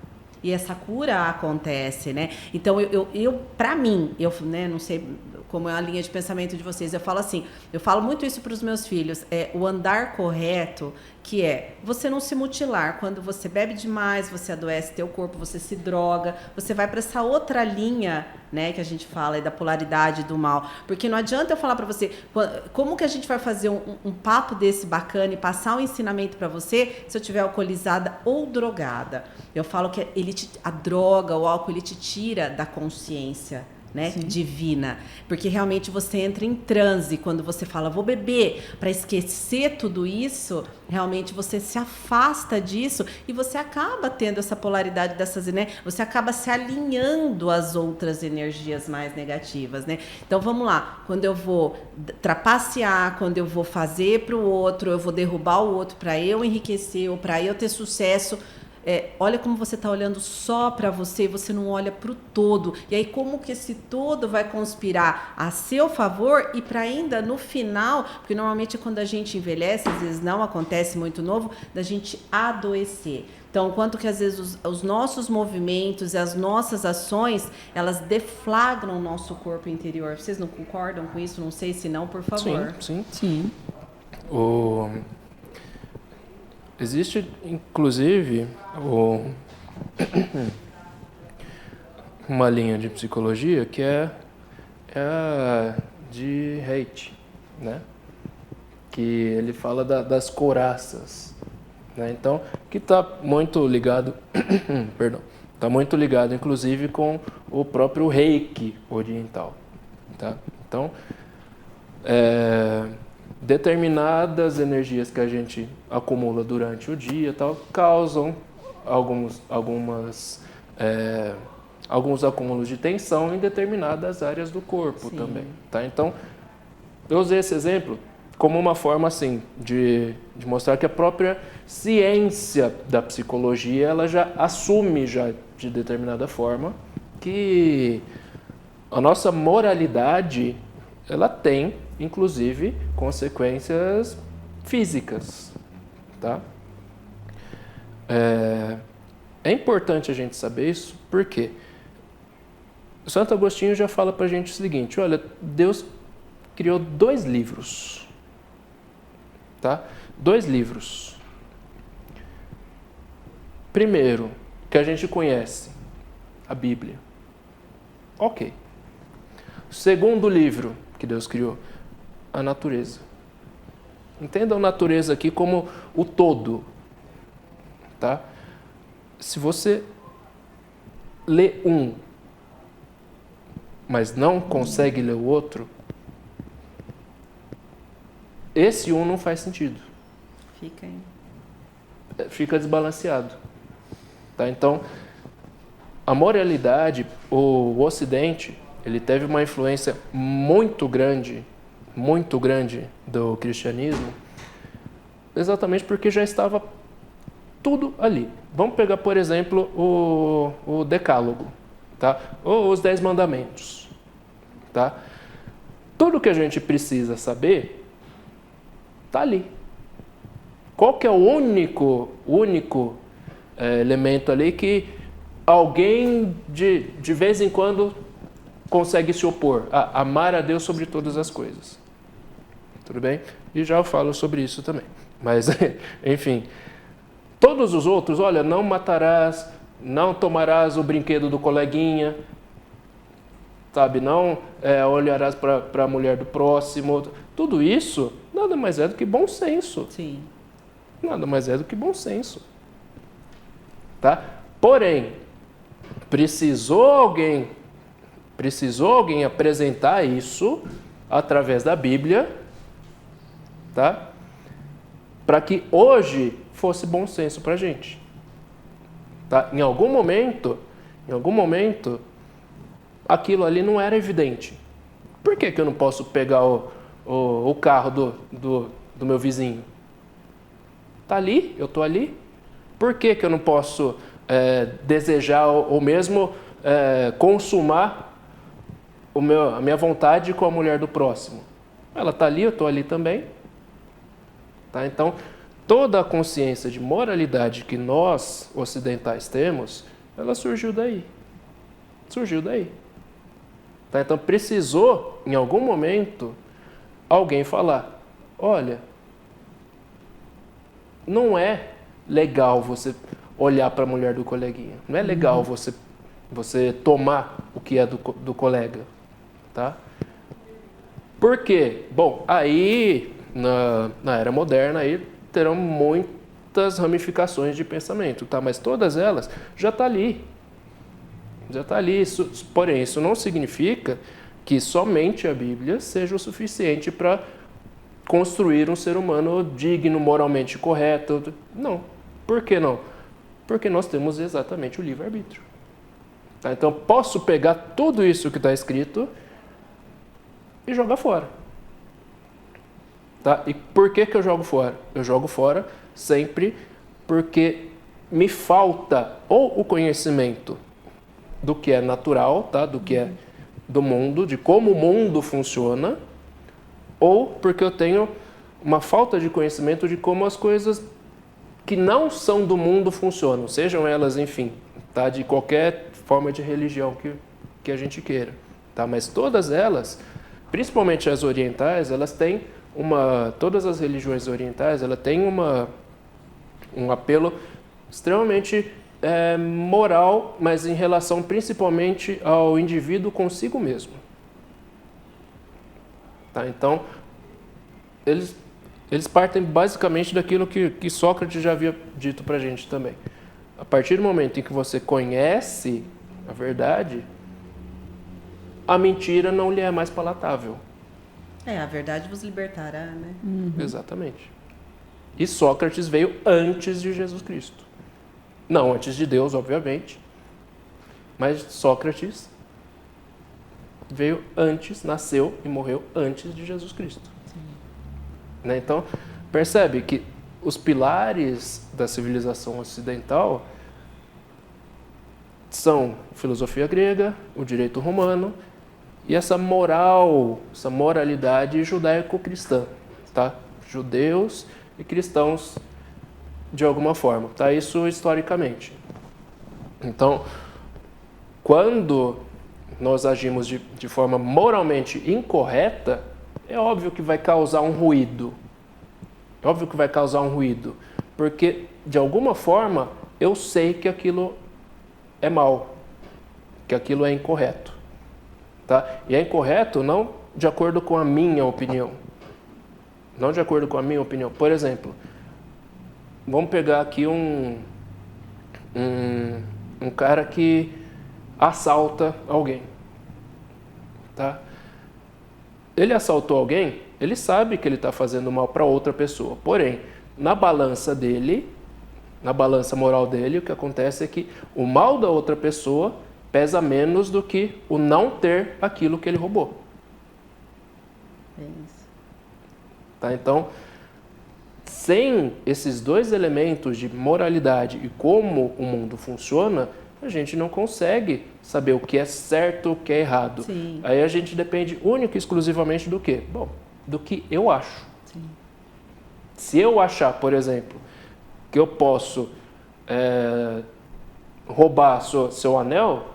e essa cura acontece, né? Então, eu para mim, né, não sei como é a linha de pensamento de vocês, eu falo assim, eu falo muito isso para os meus filhos, o andar correto, que é você não se mutilar. Quando você bebe demais, você adoece teu corpo, você se droga, você vai para essa outra linha, né, que a gente fala da polaridade do mal. Porque não adianta eu falar para você, como que a gente vai fazer um papo desse bacana e passar um ensinamento para você se eu estiver alcoolizada ou drogada? Eu falo que a droga, o álcool, ele te tira da consciência, né, divina, porque realmente você entra em transe quando você fala, vou beber para esquecer tudo isso, realmente você se afasta disso e você acaba tendo essa polaridade dessas, né, você acaba se alinhando às outras energias mais negativas, né? Então vamos lá, quando eu vou trapacear, quando eu vou fazer para o outro, eu vou derrubar o outro para eu enriquecer ou para eu ter sucesso, olha como você está olhando só para você, você não olha para o todo. E aí como que esse todo vai conspirar a seu favor e para ainda no final, porque normalmente quando a gente envelhece, às vezes não acontece muito novo, da gente adoecer. Então, quanto que às vezes os nossos movimentos e as nossas ações, elas deflagram o nosso corpo interior. Vocês não concordam com isso? Não sei se não, por favor. Sim. Existe, inclusive, uma linha de psicologia que é a de Haidt, né? Que ele fala das couraças, né? Então, que está muito ligado, está muito ligado, inclusive, com o próprio Reiki oriental, tá? Então, determinadas energias que a gente acumula durante o dia tal, causam alguns acúmulos de tensão em determinadas áreas do corpo também. Tá? Então, eu usei esse exemplo como uma forma assim, de mostrar que a própria ciência da psicologia ela já assume já de determinada forma que a nossa moralidade ela tem, inclusive, consequências físicas. Tá? É importante a gente saber isso, porque Santo Agostinho já fala para a gente o seguinte, olha, Deus criou 2 livros, tá? 2 livros. Primeiro, que a gente conhece, a Bíblia. Ok. Segundo livro que Deus criou, a natureza. Entenda a natureza aqui como o todo, tá? Se você lê um, mas não consegue ler o outro, esse um não faz sentido. Fica desbalanceado. Tá? Então, a moralidade, o Ocidente, ele teve uma influência muito grande do cristianismo, exatamente porque já estava tudo ali. Vamos pegar, por exemplo, o Decálogo, tá? Ou os 10 mandamentos. Tá? Tudo que a gente precisa saber está ali. Qual que é o único elemento ali que alguém de vez em quando consegue se opor? Amar a Deus sobre todas as coisas. Tudo bem? E já eu falo sobre isso também. Mas, enfim, todos os outros, olha, não matarás, não tomarás o brinquedo do coleguinha, sabe? Não olharás para a mulher do próximo. Tudo isso nada mais é do que bom senso. Sim. Nada mais é do que bom senso. Tá? Porém, precisou alguém apresentar isso através da Bíblia, tá? Para que hoje fosse bom senso para a gente. Tá? Em algum momento, aquilo ali não era evidente. Por que eu não posso pegar o carro do meu vizinho? Tá ali, eu estou ali. Por que eu não posso desejar ou mesmo consumar a minha vontade com a mulher do próximo? Ela está ali, eu estou ali também. Tá? Então, toda a consciência de moralidade que nós, ocidentais, temos, ela surgiu daí. Tá? Então, precisou, em algum momento, alguém falar, olha, não é legal você olhar para a mulher do coleguinha. Não é legal você tomar o que é do colega. Tá? Por quê? Bom, aí, na era moderna, aí terão muitas ramificações de pensamento, tá? Mas todas elas já estão ali. Porém, isso não significa que somente a Bíblia seja o suficiente para construir um ser humano digno, moralmente correto. Não. Por que não? Porque nós temos exatamente o livre-arbítrio. Tá? Então, posso pegar tudo isso que está escrito e jogar fora. Tá? E por que eu jogo fora? Eu jogo fora sempre porque me falta ou o conhecimento do que é natural, tá? Do que é do mundo, de como o mundo funciona, ou porque eu tenho uma falta de conhecimento de como as coisas que não são do mundo funcionam, sejam elas, enfim, tá? De qualquer forma de religião que a gente queira. Tá? Mas todas elas, principalmente as orientais, elas têm todas as religiões orientais, ela tem um apelo extremamente moral, mas em relação principalmente ao indivíduo consigo mesmo. Tá? Então, eles partem basicamente daquilo que Sócrates já havia dito para a gente também. A partir do momento em que você conhece a verdade, a mentira não lhe é mais palatável. A verdade vos libertará, né? Exatamente. E Sócrates veio antes de Jesus Cristo. Não antes de Deus, obviamente, mas Sócrates veio antes, nasceu e morreu antes de Jesus Cristo. Né? Então, percebe que os pilares da civilização ocidental são a filosofia grega, o direito romano e essa moral, essa moralidade judaico-cristã, tá? Judeus e cristãos de alguma forma, tá? Isso historicamente. Então, quando nós agimos de forma moralmente incorreta, é óbvio que vai causar um ruído. É óbvio que vai causar um ruído, porque de alguma forma eu sei que aquilo é mal, que aquilo é incorreto, tá? E é incorreto não de acordo com a minha opinião, não de acordo com a minha opinião. Por exemplo, vamos pegar aqui um cara que assalta alguém, tá? Ele assaltou alguém, ele sabe que ele está fazendo mal para outra pessoa, porém, na balança dele, na balança moral dele, o que acontece é que o mal da outra pessoa pesa menos do que o não ter aquilo que ele roubou. É isso. Tá? Então, sem esses dois elementos de moralidade e como o mundo funciona, a gente não consegue saber o que é certo, o que é errado. Sim. Aí a gente depende única e exclusivamente do quê? Bom, do que eu acho. Sim. Se eu achar, por exemplo, que eu posso roubar seu anel,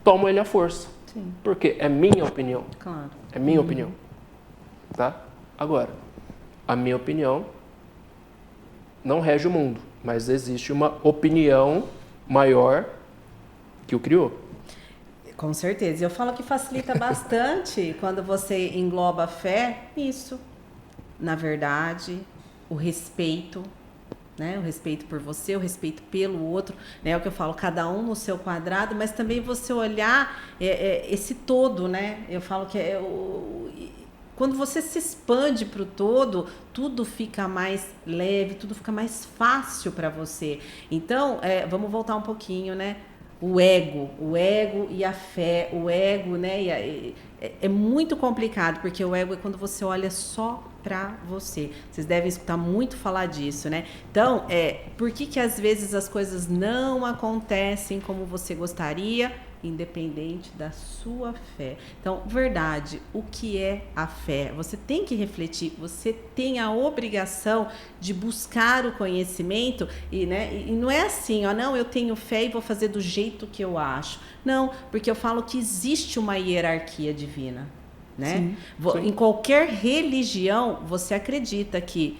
tomo ele à força. Sim. Porque é minha opinião. Claro. É minha opinião. Tá? Agora, a minha opinião não rege o mundo, mas existe uma opinião maior que o criou. Com certeza. Eu falo que facilita bastante quando você engloba a fé nisso. Na verdade, o respeito, né? O respeito por você, o respeito pelo outro, né? É o que eu falo, cada um no seu quadrado, mas também você olhar esse todo, né? Eu falo que quando você se expande para o todo, tudo fica mais leve, tudo fica mais fácil para você. Então, vamos voltar um pouquinho, né? O ego e a fé, o ego, né? É muito complicado, porque o ego é quando você olha só para você. Vocês devem escutar muito falar disso, né? Então, por que às vezes as coisas não acontecem como você gostaria, independente da sua fé? Então, verdade, o que é a fé? Você tem que refletir, você tem a obrigação de buscar o conhecimento e não é assim, não, eu tenho fé e vou fazer do jeito que eu acho. Não, porque eu falo que existe uma hierarquia divina, né? Sim. Em qualquer religião, você acredita que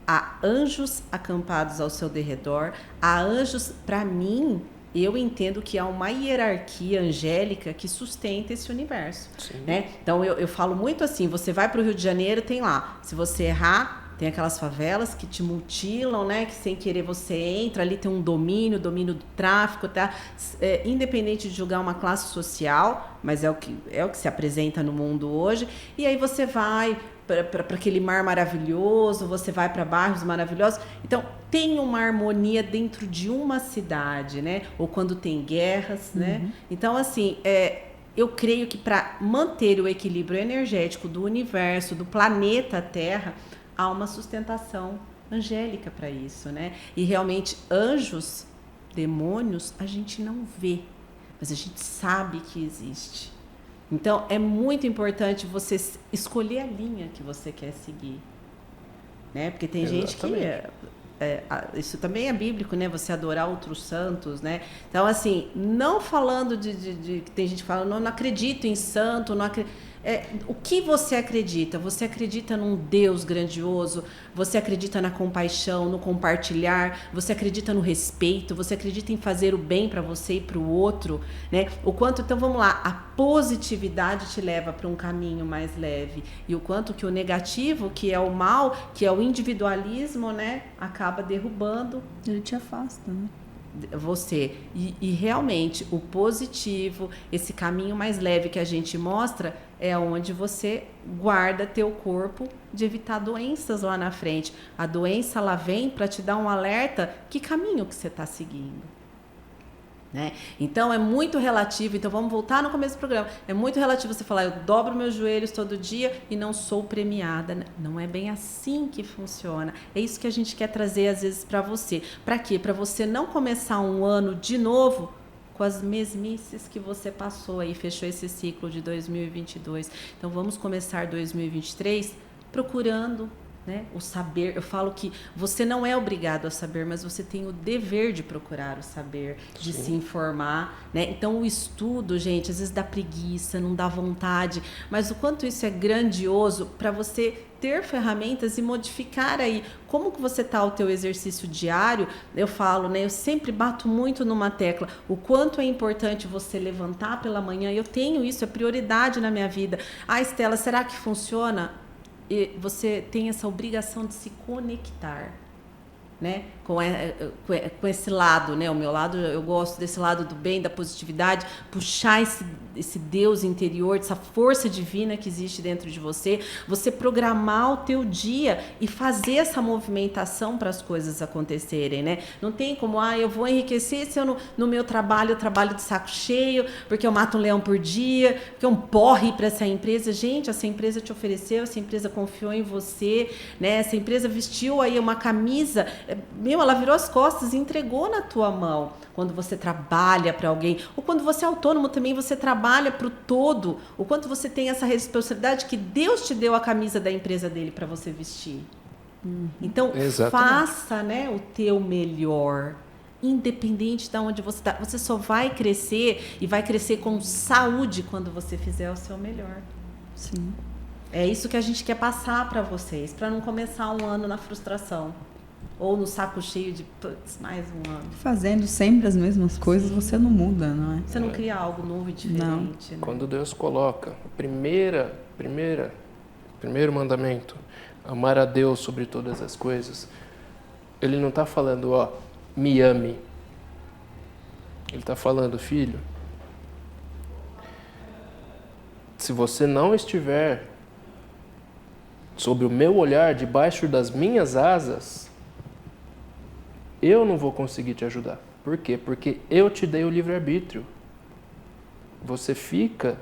há anjos acampados ao seu derredor, há anjos, para mim, eu entendo que há uma hierarquia angélica que sustenta esse universo, né? Então, eu falo muito assim, você vai para o Rio de Janeiro, tem lá, se você errar, tem aquelas favelas que te mutilam, né? Que sem querer você entra, ali tem um domínio do tráfico, tá? Independente de julgar uma classe social, mas é o que se apresenta no mundo hoje, e aí você vai para aquele mar maravilhoso, você vai para bairros maravilhosos. Então, tem uma harmonia dentro de uma cidade, né? Ou quando tem guerras, né? Então, assim, eu creio que para manter o equilíbrio energético do universo, do planeta Terra, há uma sustentação angélica para isso, né? E realmente, anjos, demônios, a gente não vê, mas a gente sabe que existe. Então, é muito importante você escolher a linha que você quer seguir, né? Porque tem gente que... isso também é bíblico, né? Você adorar outros santos, né? Então, assim, não falando de tem gente que fala, não acredito em santo, não acredito... o que você acredita? Você acredita num Deus grandioso? Você acredita na compaixão, no compartilhar? Você acredita no respeito? Você acredita em fazer o bem para você e para o outro? Né? O quanto, então vamos lá, a positividade te leva para um caminho mais leve. E o quanto que o negativo, que é o mal, que é o individualismo, né, acaba derrubando. Ele te afasta, né? você. E realmente, o positivo, esse caminho mais leve que a gente mostra, é onde você guarda teu corpo de evitar doenças lá na frente. A doença, ela vem para te dar um alerta, que caminho que você está seguindo. Né? Então é muito relativo, então vamos voltar no começo do programa, é muito relativo você falar, eu dobro meus joelhos todo dia e não sou premiada. Não é bem assim que funciona. É isso que a gente quer trazer às vezes para você. Para quê? Para você não começar um ano de novo com as mesmices que você passou aí, fechou esse ciclo de 2022. Então vamos começar 2023 procurando, né, o saber. Eu falo que você não é obrigado a saber, mas você tem o dever de procurar o saber, de se informar, né? Então o estudo, gente, às vezes dá preguiça, não dá vontade, mas o quanto isso é grandioso para você ter ferramentas e modificar aí como que você tá o teu exercício diário. Eu falo, né, eu sempre bato muito numa tecla, o quanto é importante você levantar pela manhã. Eu tenho isso, é prioridade na minha vida. Ah, Estela, será que funciona? E você tem essa obrigação de se conectar, né, com esse lado, né? O meu lado, eu gosto desse lado do bem, da positividade, puxar esse Deus interior, essa força divina que existe dentro de você, você programar o teu dia e fazer essa movimentação para as coisas acontecerem, né? Não tem como, eu vou enriquecer se eu no meu trabalho, eu trabalho de saco cheio, porque eu mato um leão por dia, porque é um porre para essa empresa. Gente, essa empresa te ofereceu, essa empresa confiou em você, né? Essa empresa vestiu aí uma camisa, ela virou as costas e entregou na tua mão. Quando você trabalha para alguém, ou quando você é autônomo também, você trabalha para o todo, o quanto você tem essa responsabilidade que Deus te deu a camisa da empresa dele para você vestir. Então, faça, né, o teu melhor, independente de onde você está. Você só vai crescer e vai crescer com saúde quando você fizer o seu melhor. Sim. É isso que a gente quer passar para vocês, para não começar um ano na frustração. Ou no saco cheio de, putz, mais um ano. Fazendo sempre as mesmas coisas, você não muda, não é? Você não cria algo novo e diferente. Né? Quando Deus coloca primeiro mandamento, amar a Deus sobre todas as coisas, Ele não está falando, me ame. Ele está falando, filho, se você não estiver sob o meu olhar, debaixo das minhas asas, eu não vou conseguir te ajudar. Por quê? Porque eu te dei o livre-arbítrio. Você fica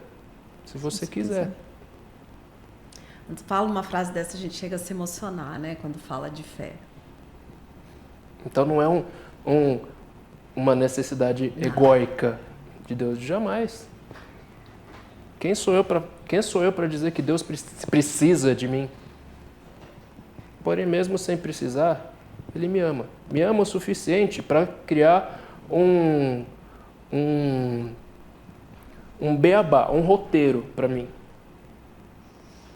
se você quiser. Quando fala uma frase dessa, a gente chega a se emocionar, né? Quando fala de fé. Então não é uma necessidade egóica de Deus, jamais. Quem sou eu para dizer que Deus precisa de mim? Porém, mesmo sem precisar, Ele me ama. Me ama o suficiente para criar um beabá, um roteiro para mim.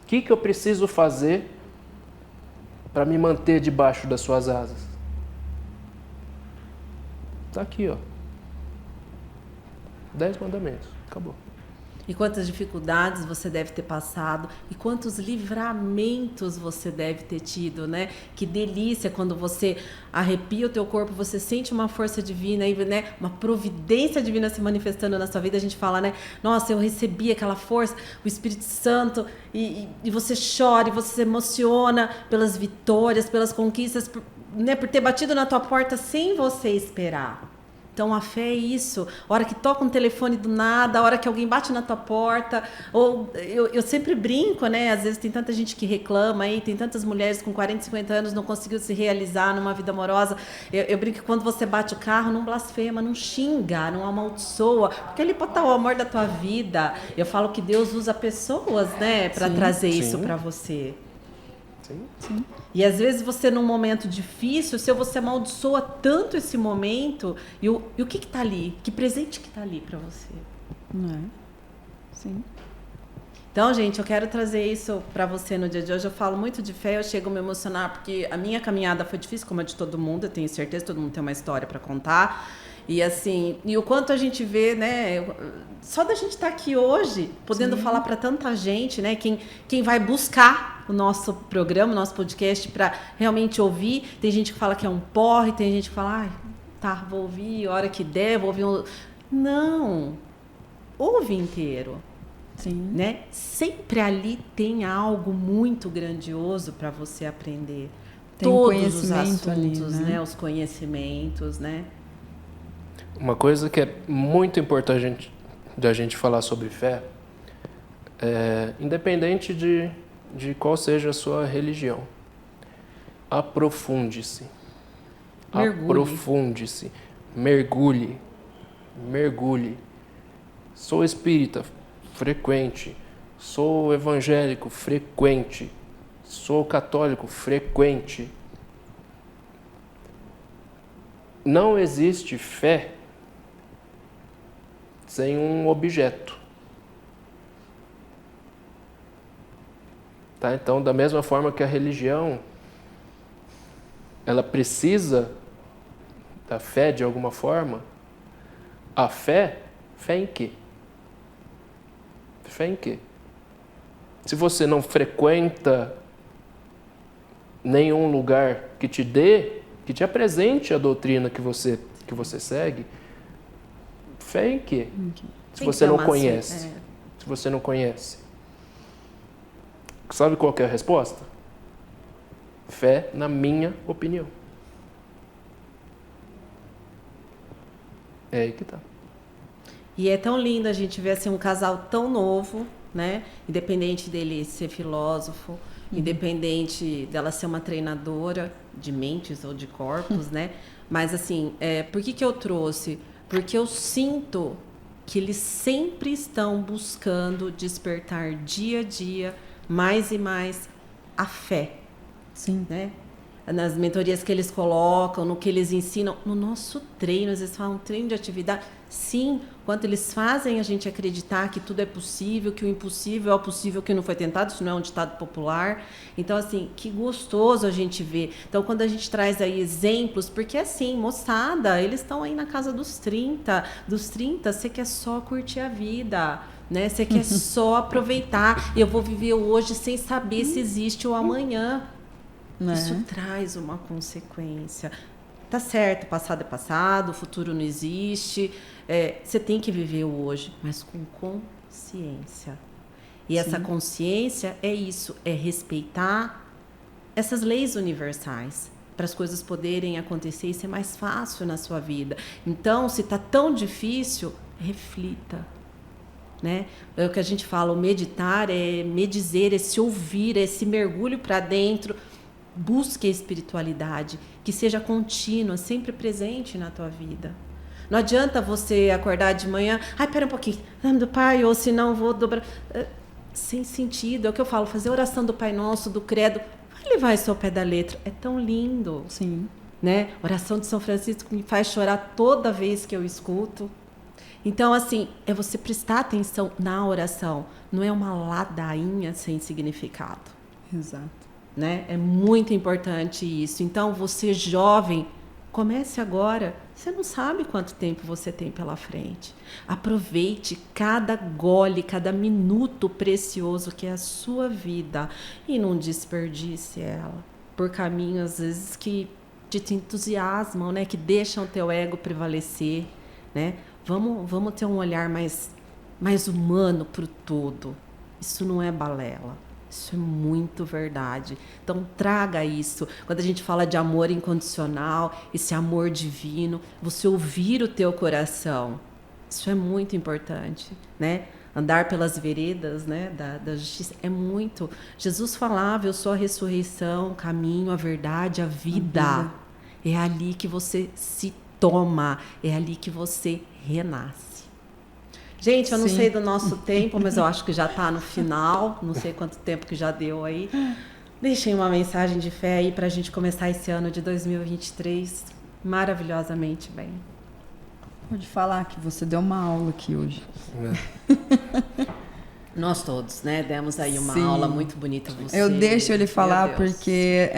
O que eu preciso fazer para me manter debaixo das suas asas? Está aqui, 10 mandamentos. Acabou. E quantas dificuldades você deve ter passado, e quantos livramentos você deve ter tido, né? Que delícia quando você arrepia o teu corpo, você sente uma força divina, né? Uma providência divina se manifestando na sua vida. A gente fala, né? Nossa, eu recebi aquela força, o Espírito Santo, e você chora, e você se emociona pelas vitórias, pelas conquistas, né? Por ter batido na tua porta sem você esperar. Então, a fé é isso. A hora que toca um telefone do nada, a hora que alguém bate na tua porta. Ou eu sempre brinco, né? Às vezes tem tanta gente que reclama aí, tem tantas mulheres com 40, 50 anos não conseguiu se realizar numa vida amorosa. Eu brinco que quando você bate o carro, não blasfema, não xinga, não amaldiçoa, porque ali pode estar o amor da tua vida. Eu falo que Deus usa pessoas, né, para trazer isso para você. Sim. E às vezes você num momento difícil, se você amaldiçoa tanto esse momento, e o que tá ali? Que presente que tá ali para você? Não é? Sim. Então, gente, eu quero trazer isso para você no dia de hoje. Eu falo muito de fé, eu chego a me emocionar, porque a minha caminhada foi difícil, como a de todo mundo, eu tenho certeza, todo mundo tem uma história para contar. E assim, e o quanto a gente vê, né, só da gente estar aqui hoje, podendo falar para tanta gente, né, quem vai buscar o nosso programa, o nosso podcast para realmente ouvir. Tem gente que fala que é um porre, tem gente que fala, tá, vou ouvir, a hora que der, vou ouvir um... Não, ouve inteiro. Sim. Né? Sempre ali tem algo muito grandioso para você aprender. Tem Todos os conhecimento ali, assuntos, né? né? Os conhecimentos, né? Uma coisa que é muito importante da gente falar sobre fé, independente de qual seja a sua religião, aprofunde-se. Mergulhe. Aprofunde-se. Mergulhe. Sou espírita, frequente. Sou evangélico, frequente. Sou católico, frequente. Não existe fé sem um objeto. Tá? Então, da mesma forma que a religião, ela precisa da fé de alguma forma, a fé em quê? Fé em quê? Se você não frequenta nenhum lugar que te apresente a doutrina que você segue, fé em quê? Se você não conhece. Se você não conhece. Sabe qual que é a resposta? Fé na minha opinião. É aí que tá. E é tão lindo a gente ver assim, um casal tão novo, né? Independente dele ser filósofo, independente dela ser uma treinadora de mentes ou de corpos, né? Mas assim, por que eu trouxe? Porque eu sinto que eles sempre estão buscando despertar dia a dia mais e mais a fé. Sim. Né? Nas mentorias que eles colocam, no que eles ensinam, no nosso treino, às vezes falam treino de atividade. Sim, quanto eles fazem a gente acreditar que tudo é possível, que o impossível é o possível que não foi tentado, isso não é um ditado popular. Então, assim, que gostoso a gente ver. Então, quando a gente traz aí exemplos, porque assim, moçada, eles estão aí na casa dos 30, você quer só curtir a vida, né? Você quer só aproveitar. Eu vou viver hoje sem saber se existe o amanhã. Né? Isso traz uma consequência. Tá certo, passado é passado, o futuro não existe. Você tem que viver o hoje, mas com consciência. E Sim. essa consciência é isso, é respeitar essas leis universais para as coisas poderem acontecer e ser mais fácil na sua vida. Então, se tá tão difícil, reflita. Né? É o que a gente fala, o meditar é medizer, é se ouvir, é esse mergulho para dentro. Busque a espiritualidade, que seja contínua, sempre presente na tua vida. Não adianta você acordar de manhã, pera um pouquinho, nome do Pai, ou senão vou dobrar. Sem sentido, é o que eu falo, fazer a oração do Pai Nosso, do Credo, vai levar isso ao pé da letra, é tão lindo. Sim. Né? Oração de São Francisco me faz chorar toda vez que eu escuto. Então, assim, é você prestar atenção na oração, não é uma ladainha sem significado. Exato. Né? É muito importante isso. Então, você jovem, comece agora. Você não sabe quanto tempo você tem pela frente. Aproveite cada gole, cada minuto precioso que é a sua vida e não desperdice ela por caminhos, às vezes, que te entusiasmam, né? Que deixam o teu ego prevalecer. Né? Vamos ter um olhar mais humano para o todo. Isso não é balela. Isso é muito verdade. Então, traga isso. Quando a gente fala de amor incondicional, esse amor divino, você ouvir o teu coração. Isso é muito importante, né? Andar pelas veredas, né, da justiça é muito... Jesus falava, eu sou a ressurreição, o caminho, a verdade, a vida. É ali que você se toma, é ali que você renasce. Gente, eu não sei do nosso tempo, mas eu acho que já está no final. Não sei quanto tempo que já deu aí. Deixem uma mensagem de fé aí para a gente começar esse ano de 2023 maravilhosamente bem. Pode falar que você deu uma aula aqui hoje. Nós todos, né? Demos aí uma aula muito bonita. Eu deixo ele falar porque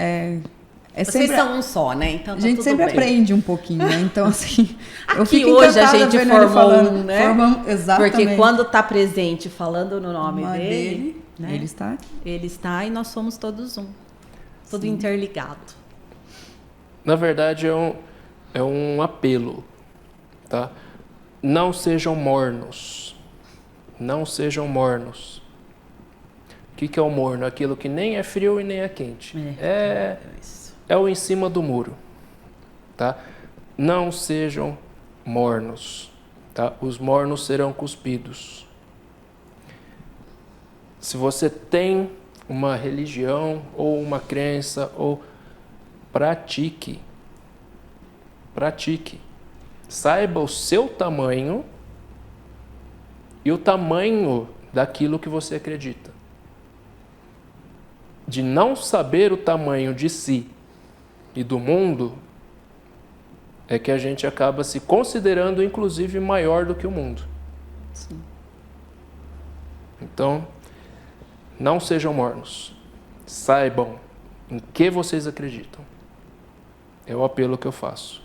vocês sempre... são um só, né? Então, tá a gente tudo sempre bem. aprende um pouquinho, né? Então, assim, eu Aqui fico hoje a encantada gente vendo ele formou falando, um, né? Exatamente. Porque quando tá presente falando no nome dele, né? Ele está aqui. Ele está e nós somos todos um. Tudo interligado. Na verdade, é um apelo, tá? Não sejam mornos. Não sejam mornos. O que é o morno? Aquilo que nem é frio e nem é quente. É o em cima do muro, tá? Não sejam mornos, tá? Os mornos serão cuspidos. Se você tem uma religião ou uma crença, pratique. Saiba o seu tamanho e o tamanho daquilo que você acredita. De não saber o tamanho de si e do mundo, é que a gente acaba se considerando, inclusive, maior do que o mundo. Sim. Então, não sejam mornos. Saibam em que vocês acreditam. É o apelo que eu faço.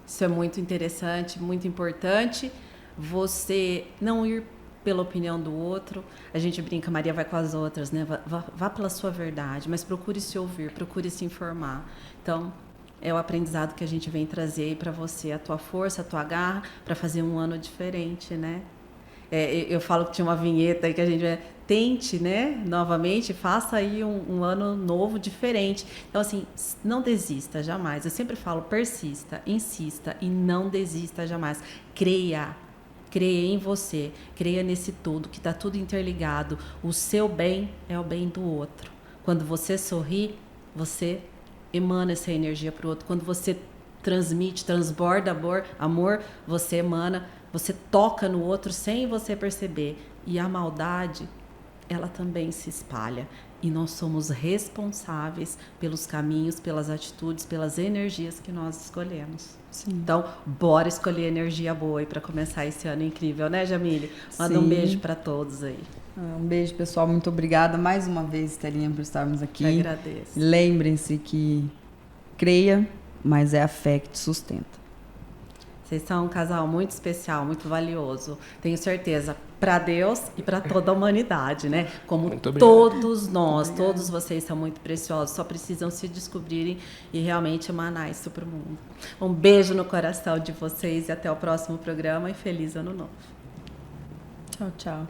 Isso é muito interessante, muito importante. Você não ir pela opinião do outro. A gente brinca, Maria vai com as outras, né? Vá pela sua verdade, mas procure se ouvir, procure se informar. Então, é o aprendizado que a gente vem trazer aí para você, a tua força, a tua garra, para fazer um ano diferente, né? Eu falo que tinha uma vinheta aí que a gente tente, né? Novamente, faça aí um ano novo diferente. Então, assim, não desista jamais. Eu sempre falo, persista, insista e não desista jamais. Creia em você, creia nesse tudo, que está tudo interligado. O seu bem é o bem do outro. Quando você sorri, você emana essa energia para o outro. Quando você transmite, transborda amor, você emana, você toca no outro sem você perceber. E a maldade, ela também se espalha. E nós somos responsáveis pelos caminhos, pelas atitudes, pelas energias que nós escolhemos. Sim. Então, bora escolher energia boa aí para começar esse ano incrível, né, Jamile? Manda um beijo para todos aí. Um beijo, pessoal. Muito obrigada mais uma vez, Estelinha, por estarmos aqui. Eu agradeço. Lembrem-se que creia, mas é a fé que te sustenta. Vocês são um casal muito especial, muito valioso. Tenho certeza, para Deus e para toda a humanidade, né? Como todos nós, todos vocês são muito preciosos, só precisam se descobrirem e realmente emanar isso para o mundo. Um beijo no coração de vocês e até o próximo programa e feliz ano novo. Tchau, tchau.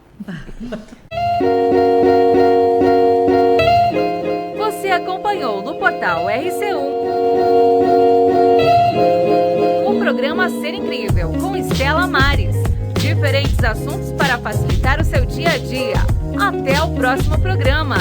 Você acompanhou no portal RC1 o programa Ser Incrível com Estela Mares. Diferentes assuntos para facilitar o seu dia a dia. Até o próximo programa.